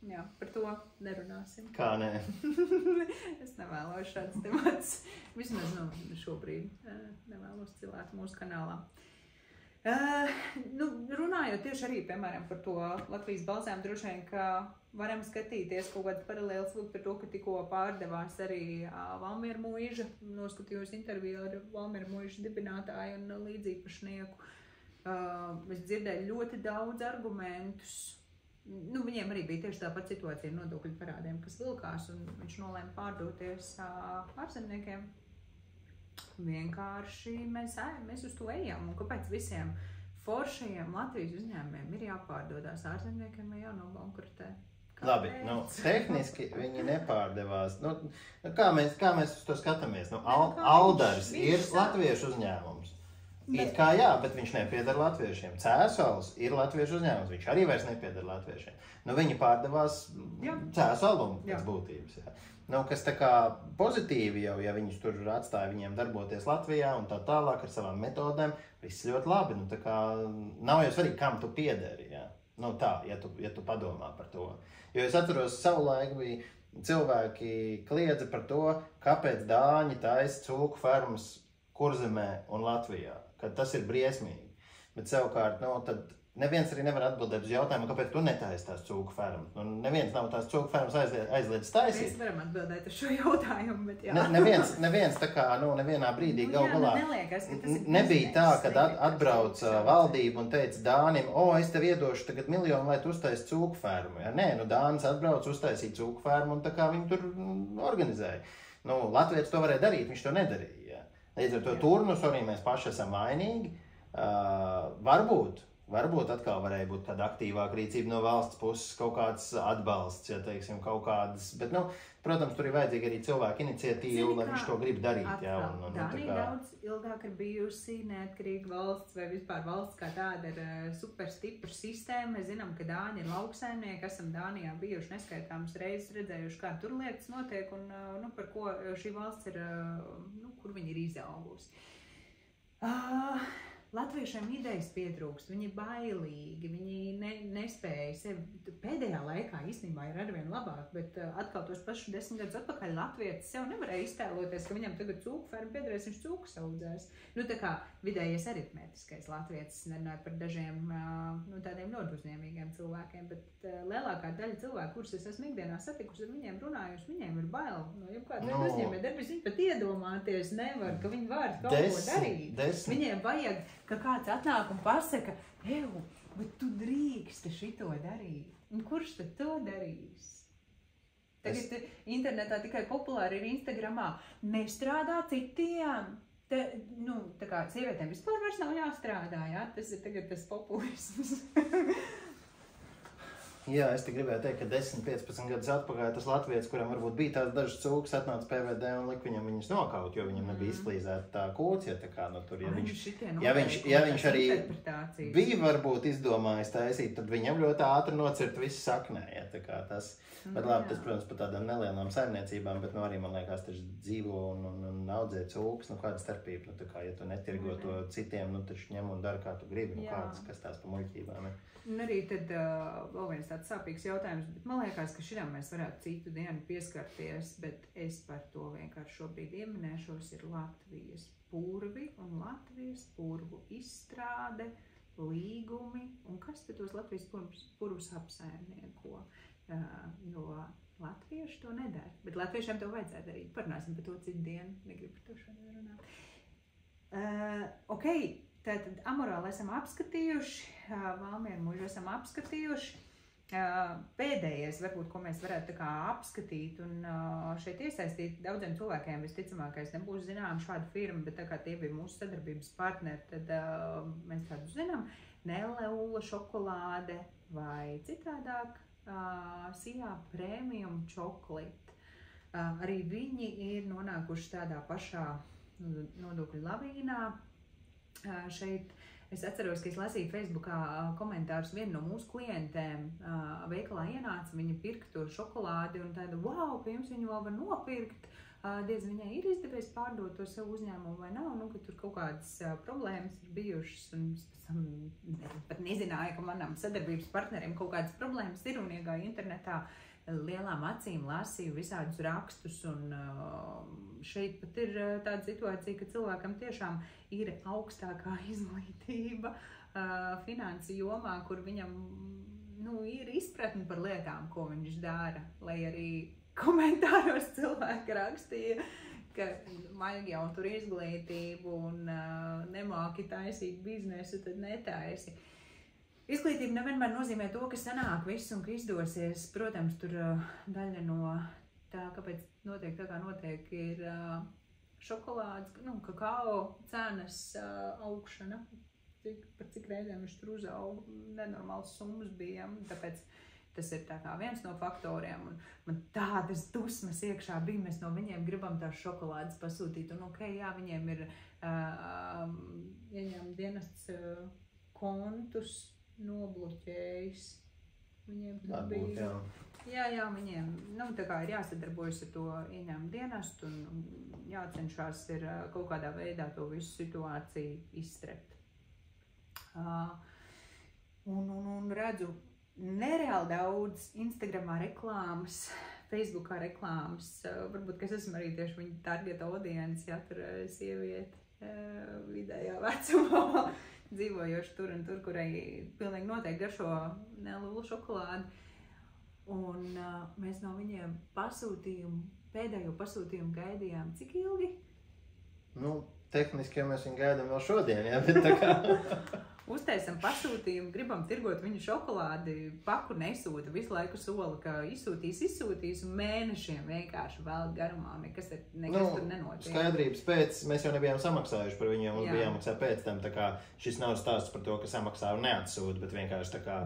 Jā, par to nerunāsim. Kā nē? Es nevēlos šāds temats. Vismaz šobrīd nevēlos cilāt mūsu kanālā. Nu, runājot tieši arī, piemēram, par to Latvijas balsēm, droši vien, ka varam skatīties kaut kāds paralēls lūk par to, ka tikko pārdevās arī Valmiera Muiža, noskatījos interviju ar Valmiera Muiža dibinātāju un līdzīpašnieku. Es dzirdēju ļoti daudz argumentus. Nu, viņiem arī bija tieši tāpat situācija ar nodokļu parādiem, kas vilkās, un viņš nolēma pārdoties ārzemniekiem. Vienkārši mēs uz to ejam, un kāpēc visiem foršajiem Latvijas uzņēmumiem ir jāpārdodās ārzemniekiem, vai jānobankrotē? Labi, nu, tehniski viņi nepārdevās. Nu, kā mēs uz to skatāmies? Nu, Aldars ir latviešu uzņēmums. It kā jā, bet viņš nepiedara latviešiem. Cēsols ir latviešu uzņēmums, viņš arī vairs nepiedara latviešiem. Nu, viņi pārdevās Cēsolumu pēc būtības. Jā. Nu, kas tā kā pozitīvi jau, ja viņus tur atstāja viņiem darboties Latvijā un tā tālāk ar savām metodēm, viss ļoti labi. Nu, tā kā nav jau svarīgi, kam tu piedari, jā. Nu tā, ja tu padomā par to. Jo es atceros, savulaik bija cilvēki kliedza par to, kāpēc dāņi taisa cūku fermas Kurzemē un Latvijā, kad tas ir briesmīgi. Bet savukārt, nu, tad neviens arī nevar atbildēt uz jautājumu, kāpēc tu netaisi tās cūku fermas. Nu, neviens nav tās cūku fermas aizliedz taisīt. Mēs varam atbildēt uz šo jautājumu, bet jā. Neviens tā kā, nu, nevienā brīdī gal galā nebija tā, kad atbrauc valdība un teica Dānim, es tev iedošu tagad 1 miljonu, lai tu uztaisi cūku fermu. Ja? Nē, nu, Dānis atbrauc, uztaisīja cūku fermu un tā kā viņi tur organizēja. Nu, Latvijas to varēja darīt, viņš to nedarīja. Ja? Līdz ar to turnus arī mēs paši esam vainīgi. Varbūt atkal varēja būt kāda aktīvāka rīcība no valsts puses, kaut kāds atbalsts, ja teiksim, kaut kādas, bet, nu, protams, tur ir vajadzīga arī cilvēka iniciatīva, lai viņš to grib darīt, jā. Dānija daudz ilgāk ir bijusi neatkarīga valsts vai vispār valsts kā tāda ir super stipra sistēma. Mēs zinām, ka Dāņi ir lauksaimnieki, esam Dānijā bijuši neskaitāmas reizes, redzējuši, kā tur lietas notiek un, nu, par ko šī valsts ir, nu, kur viņi ir izaugusi. Latviešiem idejas pietrūkst, viņi ir bailīgi, viņi nespēja sevi pēdējā laikā īstenībā ir arvien labāk, bet atkal tos pašus 10 gadus atpakaļ latvietis sev nevarēja iztēloties, ka viņam tagad cūku ferma piederēs, viņš cūku audzēs. Nu, tā kā vidējais aritmētiskais latvietis, nerunāju par dažiem, nu, tādiem ļoti uzņēmīgiem cilvēkiem, bet lielākā daļa cilvēku, kurus es esmu ikdienā satikusi ar viņiem runājusi, viņiem ir bail no jebkāda veida uzņēmējdarbības, viņi pat iedomāties nevar, ka viņi var kaut ko darīt. Viņiem vajag, ka kāds atnāk un pasaka, bet tu drīksti šito darīt. Un kurš tad to darīs? Tagad internetā tikai populāri ir Instagramā. Nestrādā citiem. Nu, tā kā sievietēm vispār vairs nav jāstrādā, jā? Tas ir tagad tas populisms. Jā, es te gribēju teikt, ka 10-15 gadus atpakaļ tas latvietis, kuram varbūt bija tās dažas cūkas, atnāca PVD un lika viņam viņus nokaut, jo viņam nebija izklīzēta tā kūts, ja tā kā, nu tur, ja viņš arī bija varbūt izdomājis taisīt, tad viņam ļoti ātri nocirt visu saknē, ja tā kā tas, bet labi, tas, protams, par tādām nelielām saimniecībām, bet nu arī, man liekas, taču dzīvo un audzē cūkas, nu kāda starpība, nu tā kā, ja tu netirgo to citiem, nu taču ņem un dara, kā tu gribi, nu kādas, kas tās pa muļķībām ir. Un arī tad vēl viens tāds sāpīgs jautājums, bet man liekas, ka šitam mēs varētu citu dienu pieskarties, bet es par to vienkārši šobrīd ieminēšos, ir Latvijas purvi un Latvijas purvu izstrāde, līgumi, un kas tad tos Latvijas purvus apsaimnieko, jo latvieši to nedara, bet latviešiem to vajadzētu darīt, parunāsim par to citu dienu, negribu par to šodien runāt. Ok. Tātad Amorāli esam apskatījuši, Valmieru mūžu esam apskatījuši. Pēdējais, varbūt, ko mēs varētu tā kā apskatīt un šeit iesaistīt daudziem cilvēkiem, visticamākais nebūs zinām šāda firma, bet tā kā tie bija mūsu sadarbības partneri, tad mēs tādu zinām. Neleula šokolāde vai citādāk Sijā Premium Chocolate. Arī viņi ir nonākuši tādā pašā nodokļu lavīnā. Šeit es atceros, ka es lasīju Facebookā komentārus vienu no mūsu klientēm veikalā ienāca, viņa pirka to šokolādi un tāda, wow, ka jums viņu vēl var nopirkt, diez viņai ir izdevies pārdot to savu uzņēmumu vai nav, nu, ka tur kaut kādas problēmas ir bijušas un es pēc tam pat nezināju, ka manam sadarbības partneriem kaut kādas problēmas ir un iegāju internetā lielām acīm lasīju visādus rakstus un šeit pat ir tāda situācija, ka cilvēkam tiešām ir augstākā izglītība finansu jomā, kur viņam ir izpratne par lietām, ko viņš dara, lai arī komentāros cilvēki rakstīja, ka vajag jau tur izglītību un nemāki taisīt biznesu, tad netaisi. Izglītība nevienmēr nozīmē to, ka sanāk viss un ka izdosies. Protams, tur daļa no tā, kāpēc notiek tā, kā notiek, ir šokolādes, kakao cenas augšana. Par cik reizēm viņš tur uzauga, nenormāls summas bija, tāpēc tas ir tā kā viens no faktoriem. Un man tādas dusmas iekšā bija, mēs no viņiem gribam tās šokolādes pasūtīt. Un ok, jā, viņiem ir ieņem dienests kontus, nobloķējis. Viņiem bija. Jā, viņiem, tā kā ir jāsadarbojas ar to ieņēmumu dienestu un jācenšas ir kaut kādā veidā to visu situāciju izstrept. Un redzu nereāli daudz Instagramā reklāmas, Facebookā reklāmas, varbūt, ka es esmu arī tieši viņa target audience, ja tur sieviete vidējā vecumā dzīvojoši tur un tur, kurai pilnīgi noteikti garšo nelulu šokolādi. Un mēs no viņiem pēdējo pasūtījumu gaidījām cik ilgi? Tehniski, ja mēs viņu gaidām vēl šodien, jā, bet tā kā... Uztaisam pasūtījumu, gribam tirgot viņu šokolādi, paku nesūta, visu laiku sola, ka izsūtīs un mēnešiem vienkārši vēl garumā, nekas tur nenotiek. Skaidrības pēc, mēs jau nebijām samaksājuši par viņiem, mums bija jāmaksā pēc tam, tā kā šis nav stāsts par to, ka samaksā un neatsūta, bet vienkārši tā kā,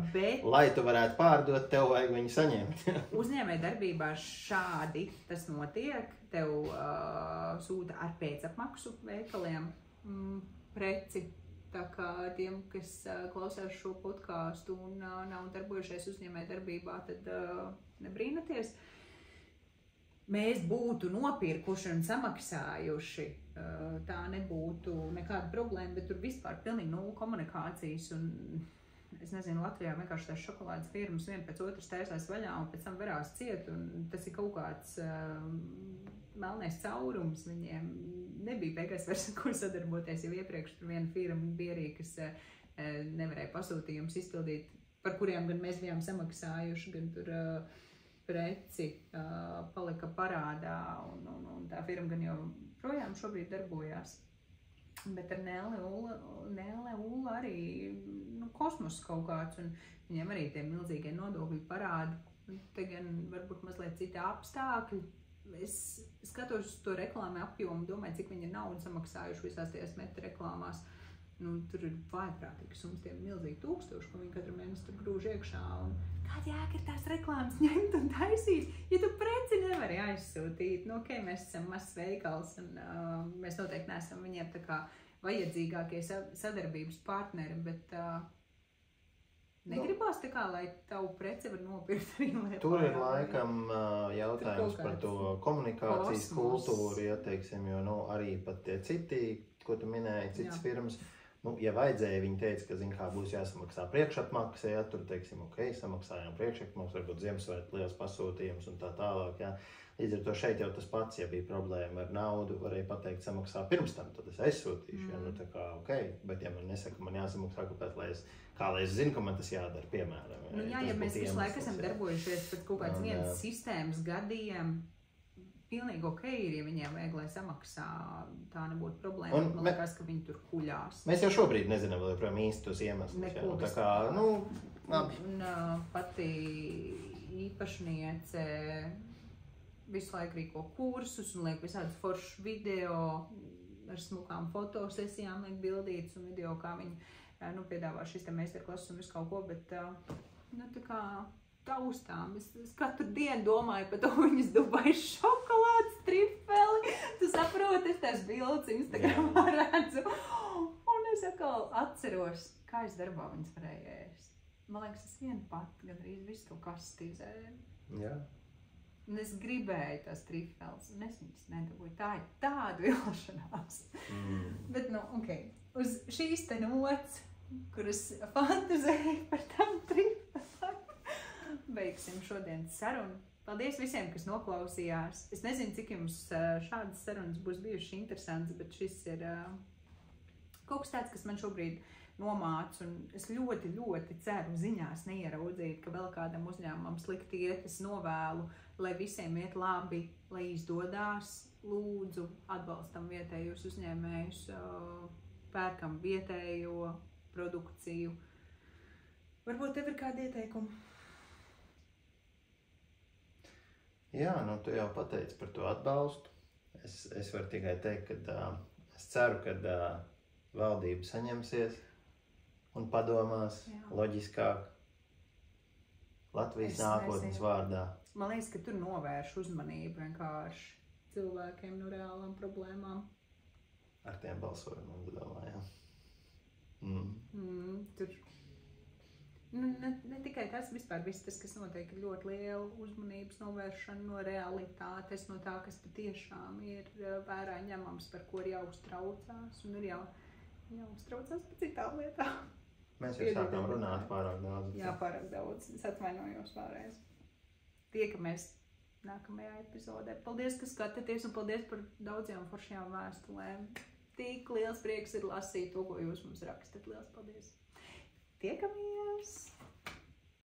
lai tu varētu pārdot, tev vajag viņu saņemt. Uzņēmēju darbībā šādi tas notiek, tev sūta ar pēcapmaksu veikaliem preci. Tā kā tiem, kas klausās šo podkāstu un nav darbojušies uzņēmēju darbībā, tad nebrīnaties. Mēs būtu nopirkuši un samaksājuši, tā nebūtu nekāda problēma, bet tur vispār pilnīgi nulle komunikācijas un, es nezinu, Latvijā vienkārši tās šokolādes firmas viena pēc otras taisās vaļā un pēc tam varās ciet un tas ir kaut kāds melnais caurums viņiem. Nebija beigās vairs ar ko sadarboties, jau iepriekš tur viena firma bija arī, kas nevarēja pasūtījumus izpildīt, par kuriem gan mēs bijām samaksājuši, gan tur preci palika parādā un tā firma gan jau projām šobrīd darbojās. Bet ar Neleulu arī kosmos kaut kāds un viņiem arī tie milzīgie nodokļu parādi. Te gan varbūt mazliet citi apstākļi. Es skatos to reklāmu apjomu, domāju, cik viņi ir naudu samaksājuši visās tajās meta reklāmās. Nu, tur ir vājprātīgi summas, tie milzīgi tūkstoši, ko viņi katru mēnesi tur grūž iekšā. Un kāda jēga ir tās reklāmas ņemt un taisīt, ja tu preci nevari aizsūtīt? Nu, ok, mēs esam mazs veikals un mēs noteikti neesam viņiem tā kā vajadzīgākie sadarbības partneri, bet negribās tā kā, lai tavu preci var nopirkt arī Liepājā. Tur ir laikam jautājums par to komunikācijas kultūru, ja teiksim, jo nu, arī pat tie citi, ko tu minēji, citas firmas, nu, ja vajadzēja, viņi teica, ka, zin kā, būs jāsamaksā priekšapmaksa, ja tur, teiksim, ok, samaksājām priekšapmaksu, varbūt Ziemassvētku liels pasūtījums un tā tālāk, ja. Līdz ar to šeit jau tas pats, ja bija problēma ar naudu, varēja pateikt, samaksā pirms tam, tad es aizsūtīšu, ja, nu, tā kā, ok, bet ja man nesaka, man jāsamaksā, kāpēc, lai es zinu, ka man tas jādara, piemēram. Nu, jā, ja mēs visu laiku esam darbojušies pēc kaut kāds vienas sistēmas gadiem, pilnīgi ok ir, ja viņiem vajag, lai samaksā, tā nebūtu problēma. Man liekas, ka viņi tur kuļās. Mēs jau šobrīd nezinām vēl joprojām īsti tos iemeslus. Neko tā kā, nu, labi. Un pati īpašniece visu laiku rīko kursus un liek visādus foršus video ar smukām fotosesijām, liek bildītas un video, kā viņi piedāvā šis te meistarklases un visu kaut ko, bet nu, tā kā taustām. Es katru dienu domāju par to viņas Dubais šokolādes trifeli. Tu saproti, es tās bildes Instagramā redzu. Un es atkal atceros, kā es darbā viņas varēju ēst. Man liekas, es vienu pati gandrīz visu to kastizēju. Jā. Un es gribēju tās trifeles, un es viņas nedabūju. Tā ir tāda vilšanās. Bet, nu, ok. Uz šīs te nots, kuras fantazēju par tam trifelēm, beigsim šodienas sarunu. Paldies visiem, kas noklausījās. Es nezinu, cik jums šādas sarunas būs bijušas interesantas, bet šis ir kaut kas tāds, kas man šobrīd nomāc, un es ļoti, ļoti ceru ziņās neieraudzīt, ka vēl kādam uzņēmumam slikti iet. Es novēlu, lai visiem iet labi, lai izdodās. Lūdzu, atbalstam vietējos uzņēmējus, pērkam vietējo produkciju. Varbūt tev ir kādi ieteikumi? Jā, nu tu jau pateici par to atbalstu. Es varu tikai teikt, ka es ceru, ka valdība saņemsies un padomās loģiskāk Latvijas nākotnes vārdā. Man liekas, ka tur novērš uzmanību vienkārši cilvēkiem no reālām problēmām. Ar tiem balsojumiem, domāju. Tur nu, ne tikai tas, vispār viss tas, kas notiek, ir ļoti liela uzmanības novēršana no realitātes, no tā, kas patiešām ir vērā ņemams, par ko ir jāuztraucās, un ir jāuztraucās par citām lietām. Mēs jau sākām runāt pārāk daudz. Jā, pārāk daudz. Es atvainojos vēlreiz. Tiekamies nākamajā epizodē. Paldies, ka skatāties, un paldies par daudzajām foršajām vēstulēm. Tik liels prieks ir lasīt to, ko jūs mums rakstat. Liels paldies! Tiekamies!